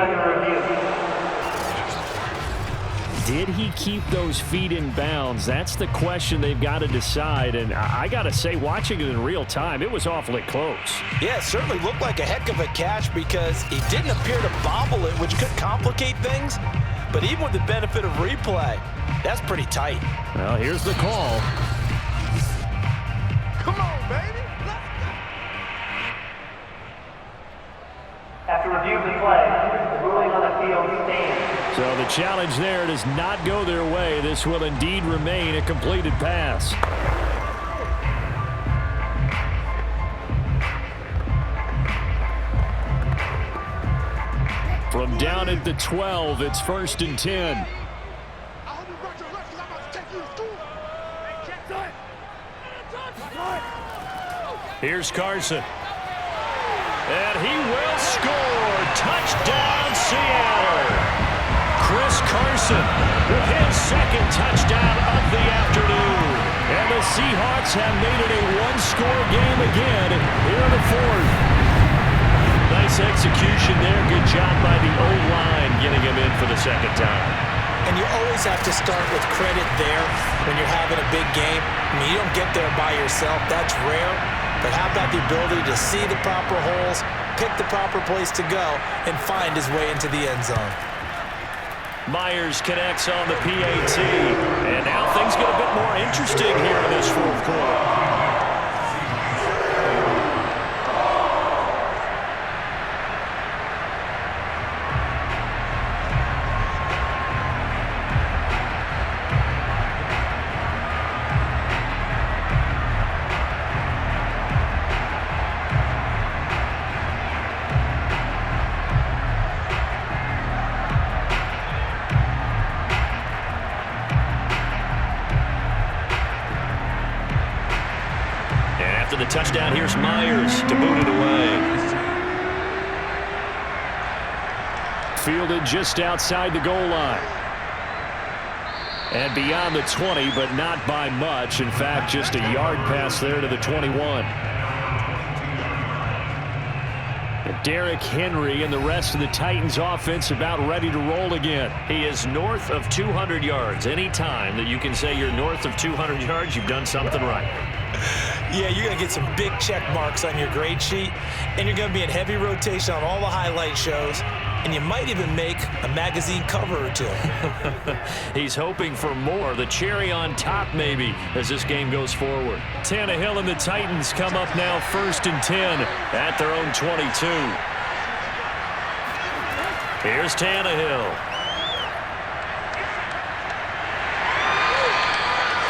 Did he keep those feet in bounds? That's the question they've got to decide. And I got to say, watching it in real time, it was awfully close. Yeah, it certainly looked like a heck of a catch because he didn't appear to bobble it, which could complicate things. But even with the benefit of replay, that's pretty tight. Well, here's the call. Come on, baby. After review of the play, the ruling on the field stands. So the challenge there does not go their way. This will indeed remain a completed pass. From down at the 12, it's 1st and 10. Here's Carson. And he will score. Touchdown, Seattle. Chris Carson with his second touchdown of the afternoon. And the Seahawks have made it a one-score game again here in the 4th. Nice execution there. Good job by the O-line getting him in for the second time. And you always have to start with credit there when you're having a big game. I mean, you don't get there by yourself. That's rare. But how about the ability to see the proper holes, pick the proper place to go, and find his way into the end zone? Myers connects on the PAT. And now things get a bit more interesting here in this 4th quarter. The touchdown, here's Myers to boot it away. Fielded just outside the goal line. And beyond the 20, but not by much. In fact, just a yard pass there to the 21. And Derrick Henry and the rest of the Titans offense about ready to roll again. He is north of 200 yards. Any time that you can say you're north of 200 yards, you've done something right. Yeah, you're going to get some big check marks on your grade sheet, and you're going to be in heavy rotation on all the highlight shows, and you might even make a magazine cover or two. He's hoping for more, the cherry on top maybe, as this game goes forward. Tannehill and the Titans come up now 1st and 10 at their own 22. Here's Tannehill.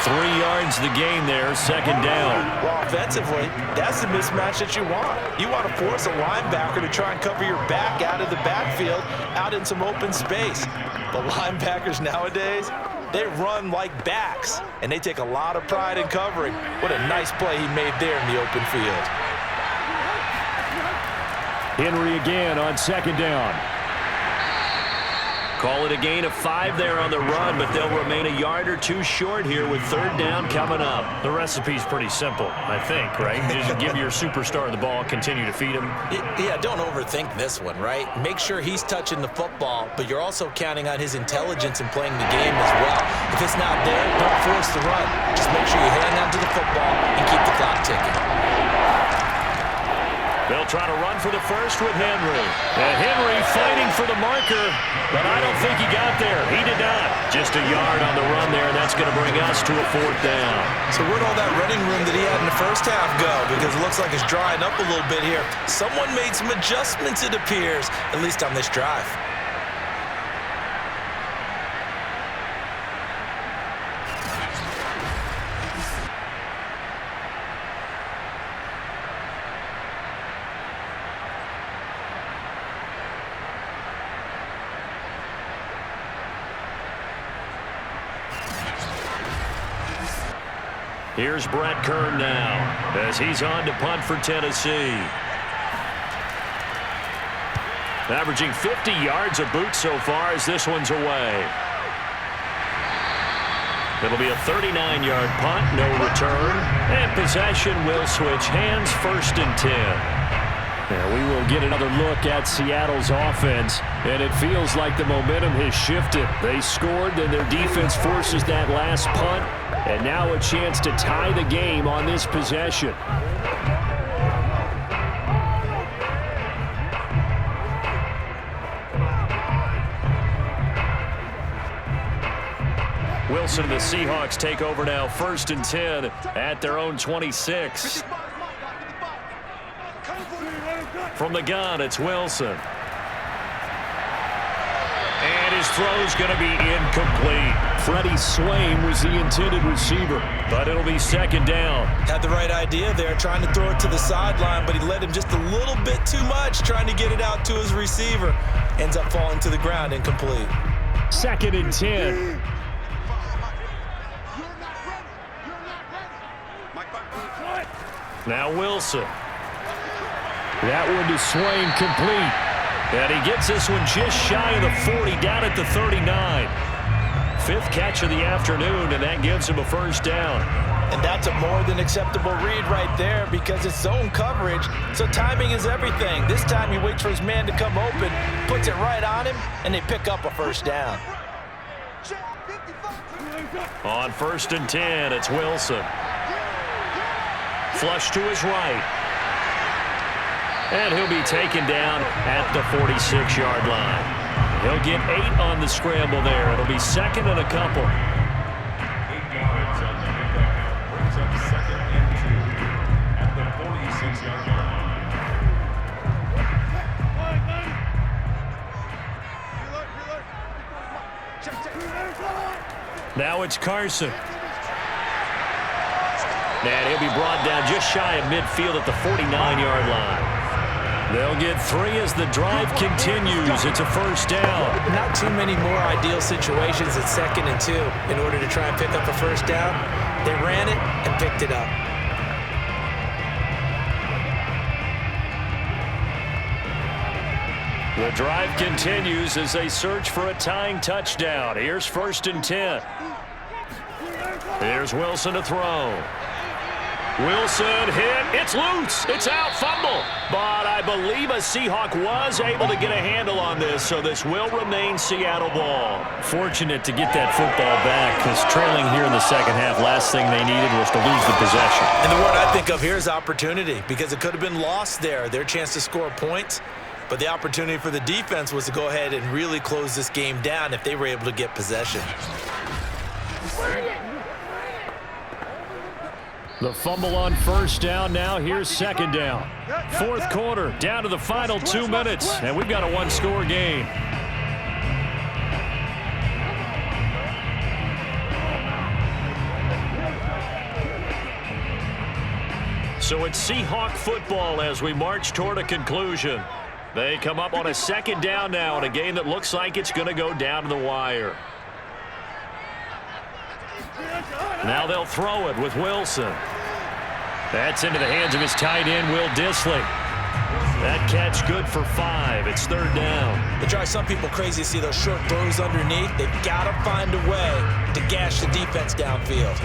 3 yards the gain there, second down. Well, offensively, that's the mismatch that you want. You want to force a linebacker to try and cover your back out of the backfield, out in some open space. The linebackers nowadays, they run like backs, and they take a lot of pride in covering. What a nice play he made there in the open field. Henry again on 2nd down. Call it a gain of 5 there on the run, but they'll remain a yard or 2 short here with 3rd down coming up. The recipe's pretty simple, I think, right? Just give your superstar the ball, continue to feed him. Yeah, don't overthink this one, right? Make sure he's touching the football, but you're also counting on his intelligence in playing the game as well. If it's not there, don't force the run. Just make sure you hang on to the football and keep the clock ticking. They'll try to run for the first with Henry. And Henry fighting for the marker, but I don't think he got there. He did not. Just a yard on the run there, and that's going to bring us to a 4th down. So where'd all that running room that he had in the first half go? Because it looks like it's drying up a little bit here. Someone made some adjustments, it appears, at least on this drive. Here's Brett Kern now as he's on to punt for Tennessee. Averaging 50 yards a boot so far as this one's away. It'll be a 39-yard punt, no return. And possession will switch hands, 1st and 10. Now we will get another look at Seattle's offense, and it feels like the momentum has shifted. They scored, then their defense forces that last punt, and now a chance to tie the game on this possession. Wilson, the Seahawks take over now, 1st and 10 at their own 26. From the gun, it's Wilson. And his throw's going to be incomplete. Freddie Swain was the intended receiver, but it'll be 2nd down. Had the right idea there, trying to throw it to the sideline, but he led him just a little bit too much, trying to get it out to his receiver. Ends up falling to the ground, incomplete. 2nd and 10. Now Wilson. That one to Swain, complete. And he gets this one just shy of the 40, down at the 39. 5th catch of the afternoon, and that gives him a 1st down. And that's a more than acceptable read right there because it's zone coverage, so timing is everything. This time he waits for his man to come open, puts it right on him, and they pick up a 1st down. On 1st and 10, it's Wilson. Flush to his right. And he'll be taken down at the 46-yard line. He'll get 8 on the scramble there. It'll be 2nd and a couple. 8 yards on the pickup. Brings up 2nd and 2 at the 46-yard line. Now it's Carson. And he'll be brought down just shy of midfield at the 49-yard line. They'll get 3 as the drive continues. It's a 1st down. Not too many more ideal situations at 2nd and 2 in order to try and pick up a 1st down. They ran it and picked it up. The drive continues as they search for a tying touchdown. Here's 1st and 10. Here's Wilson to throw. Wilson hit. It's loose. It's out. Fumble. But I believe a Seahawk was able to get a handle on this, so this will remain Seattle ball. Fortunate to get that football back because trailing here in the 2nd half, last thing they needed was to lose the possession. And the word I think of here is opportunity because it could have been lost there, their chance to score points. But the opportunity for the defense was to go ahead and really close this game down if they were able to get possession. The fumble on 1st down. Now here's 2nd down. 4th quarter, down to the final 2 minutes, and we've got a 1-score game. So it's Seahawk football as we march toward a conclusion. They come up on a 2nd down now in a game that looks like it's going to go down to the wire. Now they'll throw it with Wilson. That's into the hands of his tight end, Will Dissly. That catch good for 5. It's 3rd down. It drives some people crazy to see those short throws underneath. They've got to find a way to gash the defense downfield.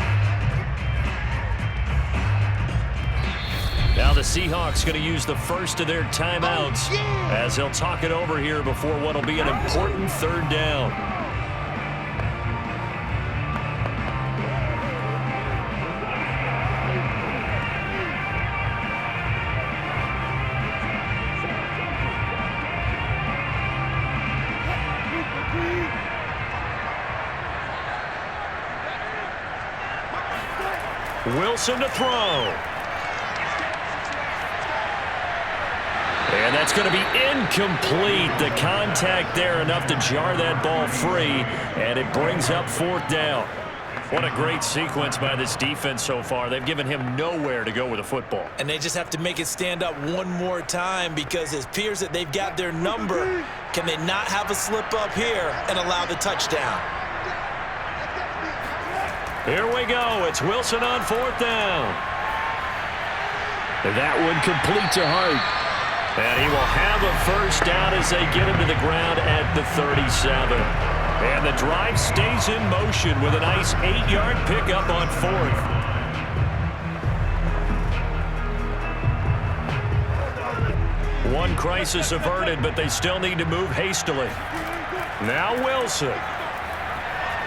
Now the Seahawks going to use the first of their timeouts as they'll talk it over here before what will be an important 3rd down. Wilson to throw. And that's going to be incomplete. The contact there enough to jar that ball free, and it brings up 4th down. What a great sequence by this defense so far. They've given him nowhere to go with the football. And they just have to make it stand up one more time because it appears that they've got their number. Can they not have a slip up here and allow the touchdown? Here we go. It's Wilson on 4th down. And that one complete to Hart. And he will have a first down as they get him to the ground at the 37. And the drive stays in motion with a nice 8-yard pickup on 4th. One crisis averted, but they still need to move hastily. Now Wilson.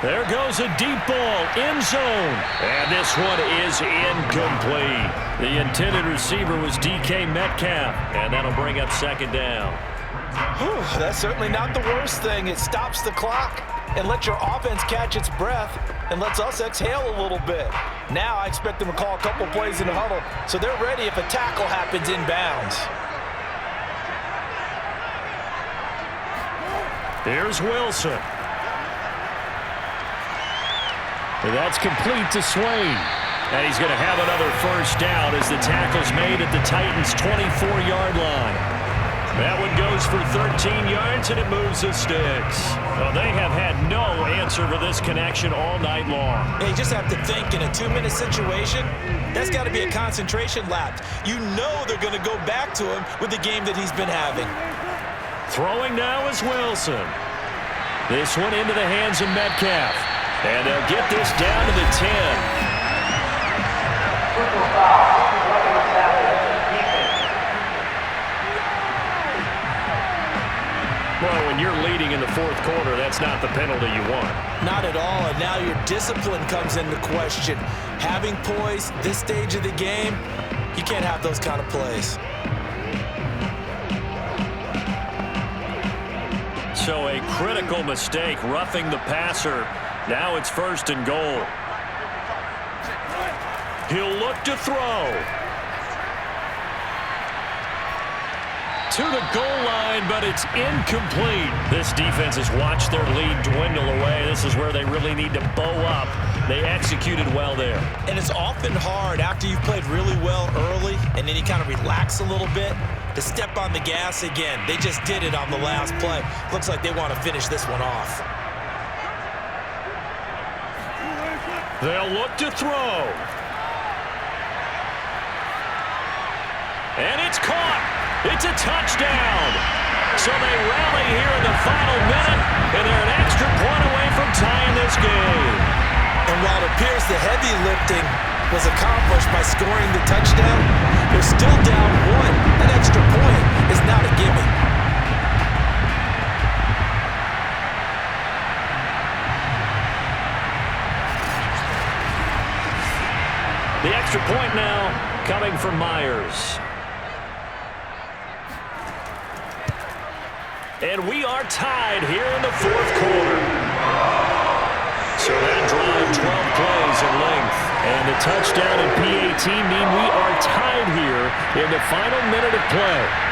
There goes a deep ball, end zone. And this one is incomplete. The intended receiver was DK Metcalf, and that'll bring up 2nd down. Whew, that's certainly not the worst thing. It stops the clock and lets your offense catch its breath and lets us exhale a little bit. Now I expect them to call a couple plays in the huddle so they're ready if a tackle happens inbounds. Here's Wilson. And that's complete to Swain. And he's going to have another first down as the tackle's made at the Titans' 24-yard line. That one goes for 13 yards, and it moves the sticks. Well, they have had no answer for this connection all night long. You just have to think in a 2-minute situation, that's got to be a concentration lapse. You know they're going to go back to him with the game that he's been having. Throwing now is Wilson. This one into the hands of Metcalf. And they'll get this down to the 10. Well, when you're leading in the 4th quarter, that's not the penalty you want. Not at all, and now your discipline comes into question. Having poise this stage of the game, you can't have those kind of plays. So a critical mistake, roughing the passer. Now it's 1st and goal. He'll look to throw. To the goal line, but it's incomplete. This defense has watched their lead dwindle away. This is where they really need to bow up. They executed well there. And it's often hard after you've played really well early and then you kind of relax a little bit to step on the gas again. They just did it on the last play. Looks like they want to finish this one off. They'll look to throw. And it's caught. It's a touchdown. So they rally here in the final minute, and they're an extra point away from tying this game. And while it appears the heavy lifting was accomplished by scoring the touchdown, they're still down 1. That extra point is not a gimme. The extra point now coming from Myers. And we are tied here in the 4th quarter. So that drive, 12 plays in length. And the touchdown and PAT mean we are tied here in the final minute of play.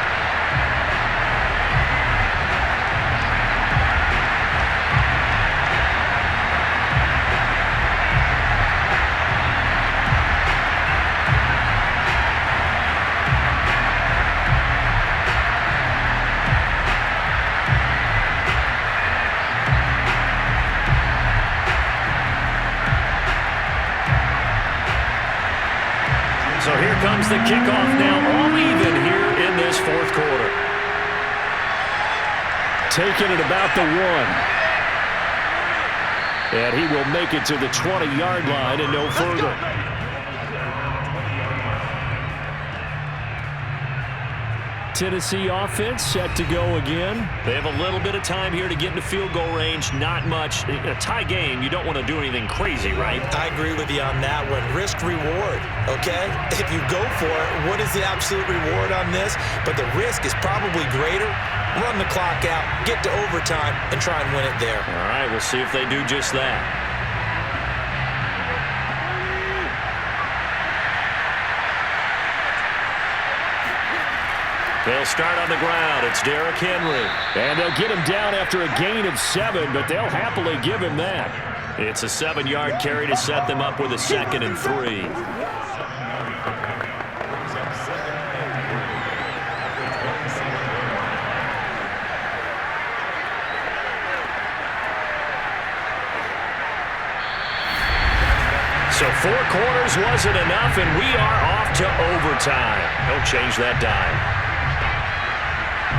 So here comes the kickoff now, all even here in this 4th quarter. Taking it about the 1. And he will make it to the 20-yard line and no further. Tennessee offense set to go again. They have a little bit of time here to get into field goal range. Not much. In a tie game, you don't want to do anything crazy, right? I agree with you on that one. Risk reward, okay? If you go for it, what is the absolute reward on this? But the risk is probably greater. Run the clock out, get to overtime, and try and win it there. All right, we'll see if they do just that. They'll start on the ground. It's Derrick Henry. And they'll get him down after a gain of 7, but they'll happily give him that. It's a 7-yard carry to set them up with a 2nd and 3. So 4 quarters wasn't enough, and we are off to overtime. Don't change that dime.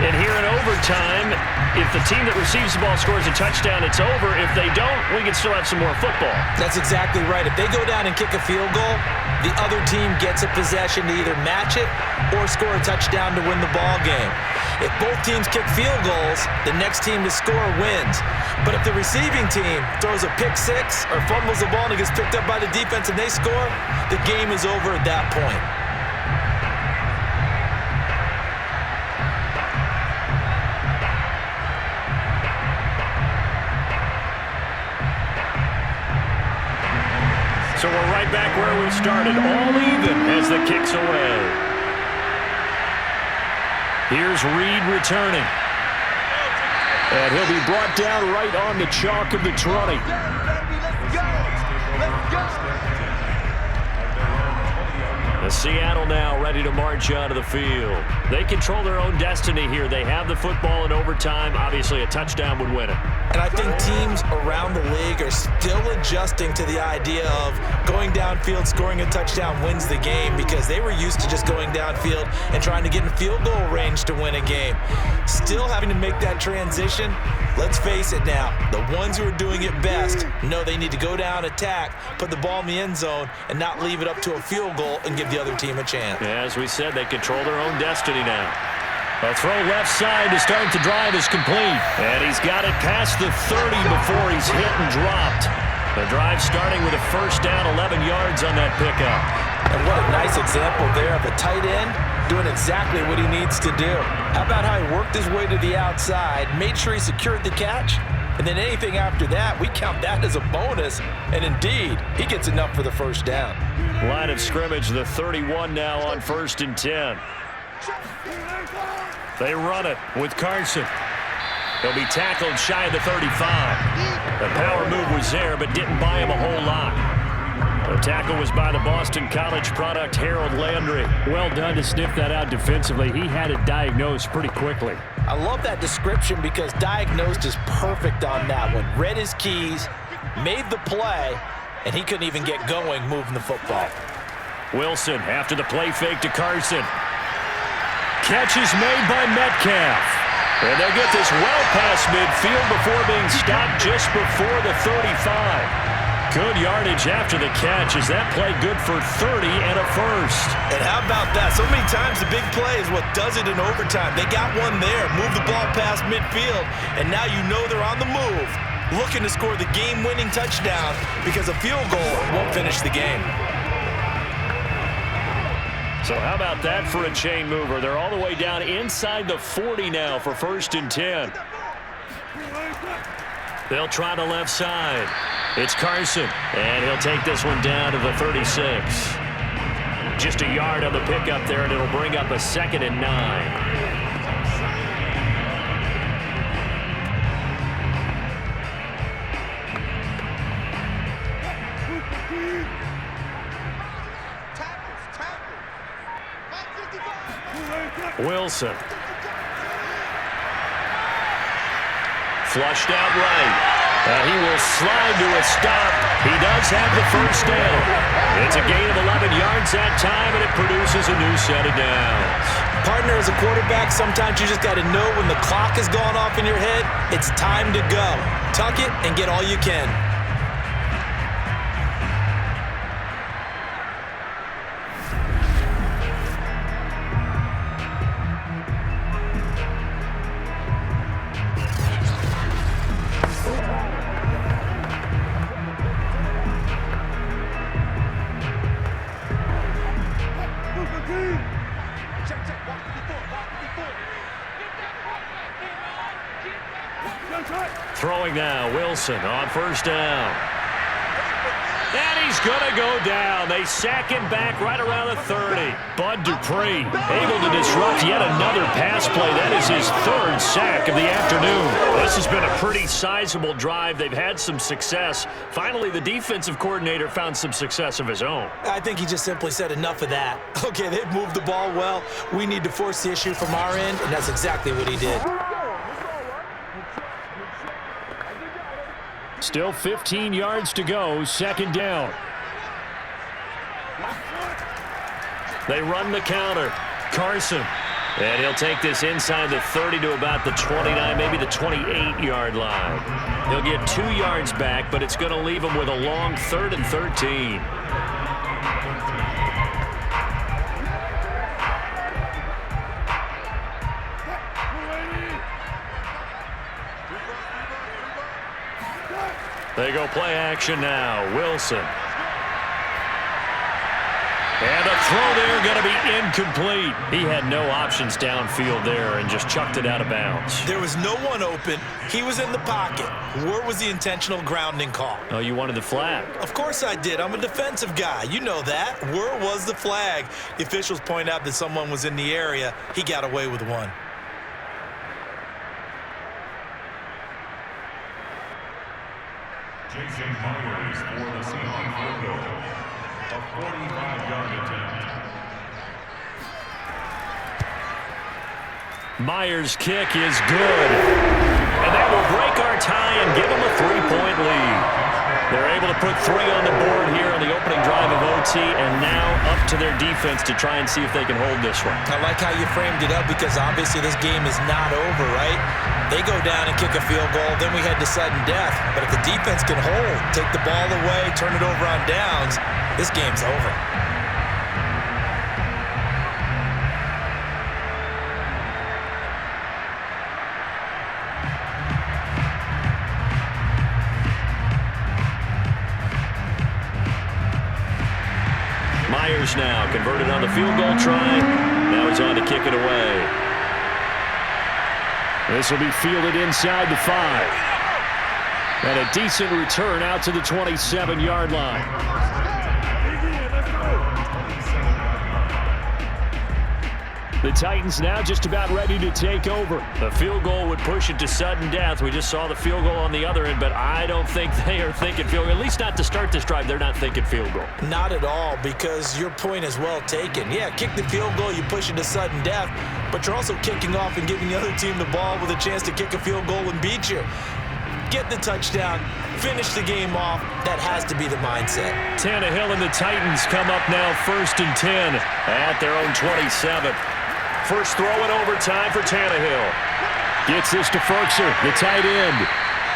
And here in overtime, if the team that receives the ball scores a touchdown, it's over. If they don't, we can still have some more football. That's exactly right. If they go down and kick a field goal, the other team gets a possession to either match it or score a touchdown to win the ball game. If both teams kick field goals, the next team to score wins. But if the receiving team throws a pick six or fumbles the ball and it gets picked up by the defense and they score, the game is over at that point. So we're right back where we started, all even as the kick's away. Here's Reed returning. And he'll be brought down right on the chalk of the 20. The Seattle now ready to march onto the field. They control their own destiny here. They have the football in overtime. Obviously, a touchdown would win it. And I think teams around the league are still adjusting to the idea of going downfield, scoring a touchdown wins the game, because they were used to just going downfield and trying to get in field goal range to win a game. Still having to make that transition. Let's face it now, the ones who are doing it best know they need to go down, attack, put the ball in the end zone, and not leave it up to a field goal and give the other team a chance. Yeah, as we said, they control their own destiny now. A throw left side to start the drive is complete. And he's got it past the 30 before he's hit and dropped. The drive starting with a first down, 11 yards on that pickup. And what a nice example there of a tight end doing exactly what he needs to do. How about how he worked his way to the outside, made sure he secured the catch, and then anything after that, we count that as a bonus. And indeed, he gets enough for the first down. Line of scrimmage, the 31 now on 1st and 10. They run it with Carson. He'll be tackled shy of the 35. The power move was there, but didn't buy him a whole lot. The tackle was by the Boston College product, Harold Landry. Well done to sniff that out defensively. He had it diagnosed pretty quickly. I love that description because diagnosed is perfect on that one. Read his keys, made the play, and he couldn't even get going moving the football. Wilson after the play fake to Carson. Catch is made by Metcalf. And they'll get this well past midfield before being stopped just before the 35. Good yardage after the catch. Is that play good for 30 and a first? And how about that? So many times the big play is what does it in overtime. They got one there, move the ball past midfield, and now you know they're on the move, looking to score the game-winning touchdown because a field goal won't finish the game. So how about that for a chain mover? They're all the way down inside the 40 now for 1st and 10. They'll try the left side. It's Carson, and he'll take this one down to the 36. Just a yard on the pickup there, and it'll bring up a 2nd and 9. Wilson. Flushed out right. And he will slide to a stop. He does have the first down. It's a gain of 11 yards that time, and it produces a new set of downs. Partner, as a quarterback, sometimes you just got to know when the clock has gone off in your head, it's time to go. Tuck it and get all you can. Throwing now, Wilson on 1st down. And he's going to go down. They sack him back right around the 30. Bud Dupree able to disrupt yet another pass play. That is his 3rd sack of the afternoon. This has been a pretty sizable drive. They've had some success. Finally, the defensive coordinator found some success of his own. I think he just simply said enough of that. Okay, they've moved the ball well. We need to force the issue from our end, and that's exactly what he did. Still 15 yards to go, 2nd down. They run the counter. Carson. And he'll take this inside the 30 to about the 29, maybe the 28-yard line. He'll get 2 yards back, but it's going to leave him with a long 3rd and 13. They go play action now. Wilson. And a throw there going to be incomplete. He had no options downfield there and just chucked it out of bounds. There was no one open. He was in the pocket. Where was the intentional grounding call? Oh, you wanted the flag? Of course I did. I'm a defensive guy. You know that. Where was the flag? The officials point out that someone was in the area. He got away with one. Jason Myers for the Seahawks field goal. A 45-yard attempt. Myers' kick is good. And that will break our tie and give them a 3-point lead. They're able to put 3 on the board here on the opening drive of OT, and now up to their defense to try and see if they can hold this one. I like how you framed it up because obviously this game is not over, right? They go down and kick a field goal, then we head to sudden death. But if the defense can hold, take the ball away, turn it over on downs, this game's over. Myers now converted on the field goal try. Now he's on to kick it away. This will be fielded inside the 5. And a decent return out to the 27-yard line. The Titans now just about ready to take over. The field goal would push it to sudden death. We just saw the field goal on the other end, but I don't think they are thinking field goal. At least not to start this drive. They're not thinking field goal. Not at all, because your point is well taken. Yeah, kick the field goal, you push it to sudden death, but you're also kicking off and giving the other team the ball with a chance to kick a field goal and beat you. Get the touchdown, finish the game off. That has to be the mindset. Tannehill and the Titans come up now 1st and 10 at their own 27. First throw in overtime for Tannehill. Gets this to Ferkser, the tight end.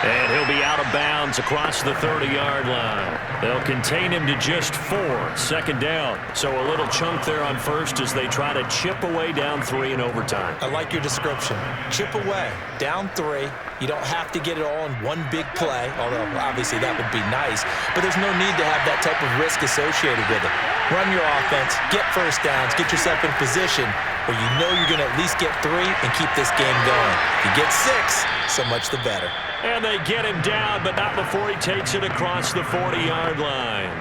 And he'll be out of bounds across the 30-yard line. They'll contain him to just 4, 2nd down. So a little chunk there on first as they try to chip away down 3 in overtime. I like your description. Chip away, down 3. You don't have to get it all in one big play, although obviously that would be nice. But there's no need to have that type of risk associated with it. Run your offense, get first downs, get yourself in position where you know you're going to at least get 3 and keep this game going. If you get 6, so much the better. And they get him down, but not before he takes it across the 40-yard line.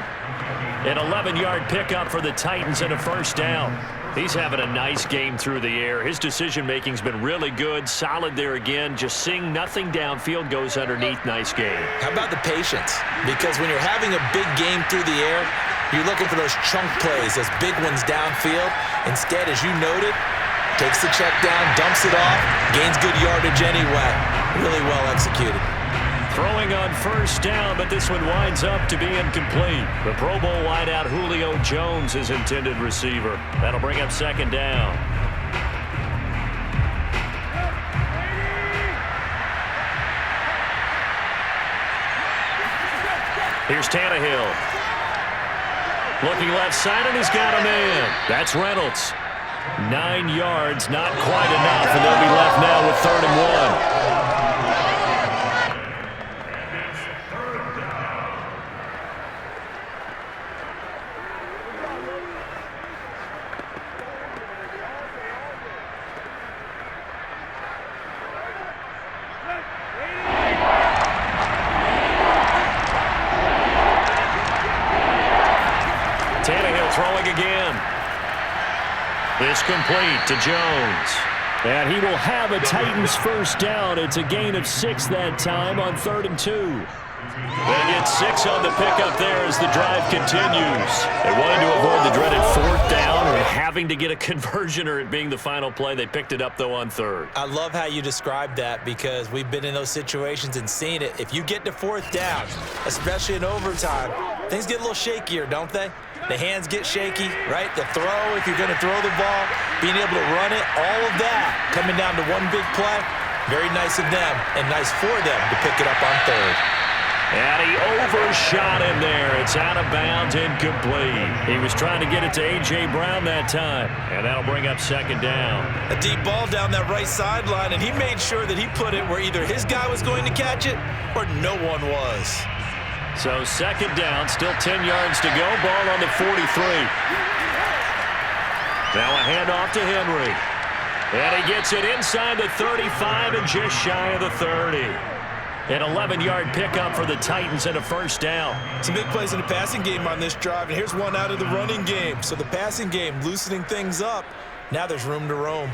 An 11-yard pickup for the Titans and a first down. He's having a nice game through the air. His decision-making's been really good, solid there again. Just seeing nothing downfield goes underneath. Nice game. How about the patience? Because when you're having a big game through the air, you're looking for those chunk plays, those big ones downfield. Instead, as you noted, takes the check down, dumps it off, gains good yardage anyway. Really well executed. Throwing on first down, but this one winds up to be incomplete. The Pro Bowl wideout Julio Jones is intended receiver. That'll bring up 2nd down. Here's Tannehill. Looking left side, and he's got a man. That's Reynolds. 9 yards, not quite enough, and they'll be left now with 3rd and 1. Tannehill throwing again. This complete to Jones. And he will have a Titans first down. It's a gain of 6 that time on 3rd and 2. They get 6 on the pickup there as the drive continues. They wanted to avoid the dreaded 4th down or having to get a conversion or it being the final play. They picked it up, though, on 3rd. I love how you described that because we've been in those situations and seen it. If you get to 4th down, especially in overtime, things get a little shakier, don't they? The hands get shaky, right? The throw, if you're going to throw the ball, being able to run it, all of that coming down to one big play. Very nice of them and nice for them to pick it up on third. And he overshot him there. It's out of bounds, incomplete. He was trying to get it to A.J. Brown that time, and that'll bring up second down. A deep ball down that right sideline, and he made sure that he put it where either his guy was going to catch it or no one was. So second down, still 10 yards to go. Ball on the 43. Now a handoff to Henry. And he gets it inside the 35 and just shy of the 30. An 11-yard pickup for the Titans and a first down. Some big plays in the passing game on this drive, and here's one out of the running game. So the passing game loosening things up. Now there's room to roam.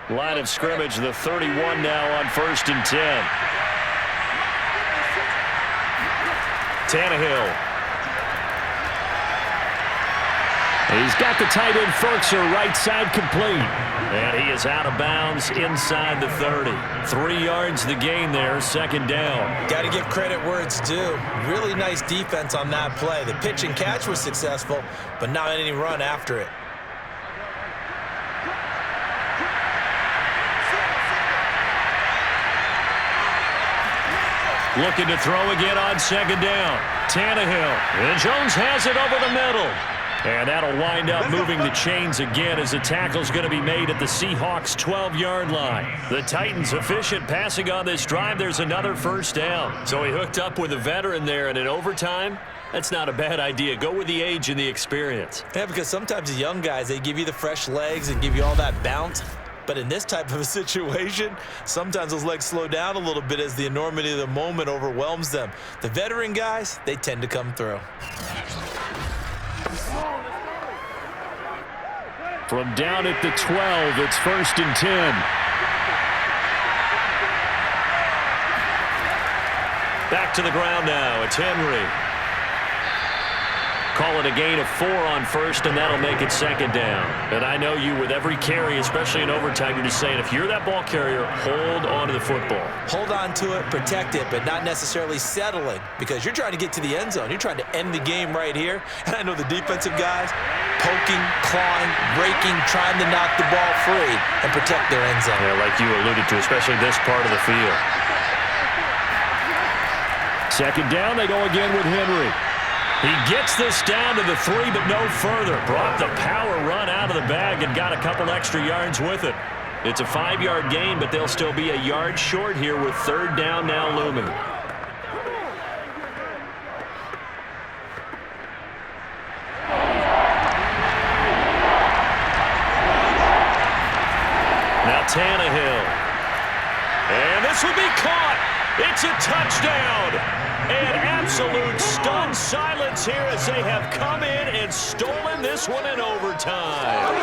Line of scrimmage, the 31 now on 1st and 10. Tannehill. He's got the tight end Ferkser right side complete. And he is out of bounds inside the 30. 3 yards the gain there, second down. Got to give credit where it's due. Really nice defense on that play. The pitch and catch was successful, but not any run after it. Looking to throw again on second down. Tannehill. And Jones has it over the middle. And that'll wind up moving the chains again as the tackle's going to be made at the Seahawks' 12-yard line. The Titans efficient passing on this drive. There's another first down. So he hooked up with a veteran there, and in overtime, that's not a bad idea. Go with the age and the experience. Yeah, because sometimes the young guys, they give you the fresh legs and give you all that bounce. But in this type of a situation, sometimes those legs slow down a little bit as the enormity of the moment overwhelms them. The veteran guys, they tend to come through. From down at the 12, it's 1st and 10. Back to the ground now. It's Henry. Call it a gain of 4 on first, and that'll make it second down. And I know you, with every carry, especially in overtime, you're just saying, if you're that ball carrier, hold on to the football. Hold on to it, protect it, but not necessarily settling, because you're trying to get to the end zone. You're trying to end the game right here. And I know the defensive guys poking, clawing, breaking, trying to knock the ball free and protect their end zone. Yeah, like you alluded to, especially this part of the field. Second down, they go again with Henry. He gets this down to the 3, but no further. Brought the power run out of the bag and got a couple extra yards with it. It's a 5-yard gain, but they'll still be a yard short here with third down now looming. Now Tannehill. And this will be caught. It's a touchdown. And absolute stunned silence here as they have come in and stolen this one in overtime.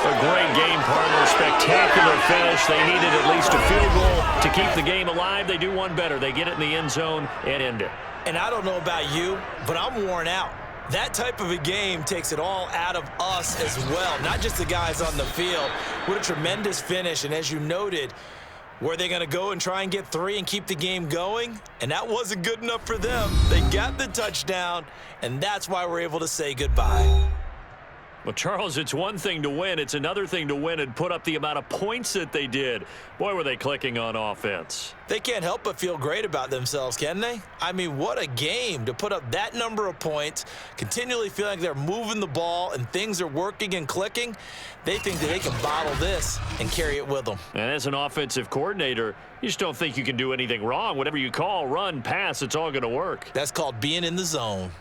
A great game, partner. Spectacular finish. They needed at least a field goal to keep the game alive. They do one better. They get it in the end zone and end it. And I don't know about you, but I'm worn out. That type of a game takes it all out of us as well, not just the guys on the field. What a tremendous finish, and as you noted, were they going to go and try and get 3 and keep the game going? And that wasn't good enough for them. They got the touchdown, and that's why we're able to say goodbye. Well, Charles, it's one thing to win. It's another thing to win and put up the amount of points that they did. Boy, were they clicking on offense. They can't help but feel great about themselves, can they? I mean, what a game to put up that number of points, continually feeling like they're moving the ball and things are working and clicking. They think that they can bottle this and carry it with them. And as an offensive coordinator, you just don't think you can do anything wrong. Whatever you call, run, pass, it's all going to work. That's called being in the zone.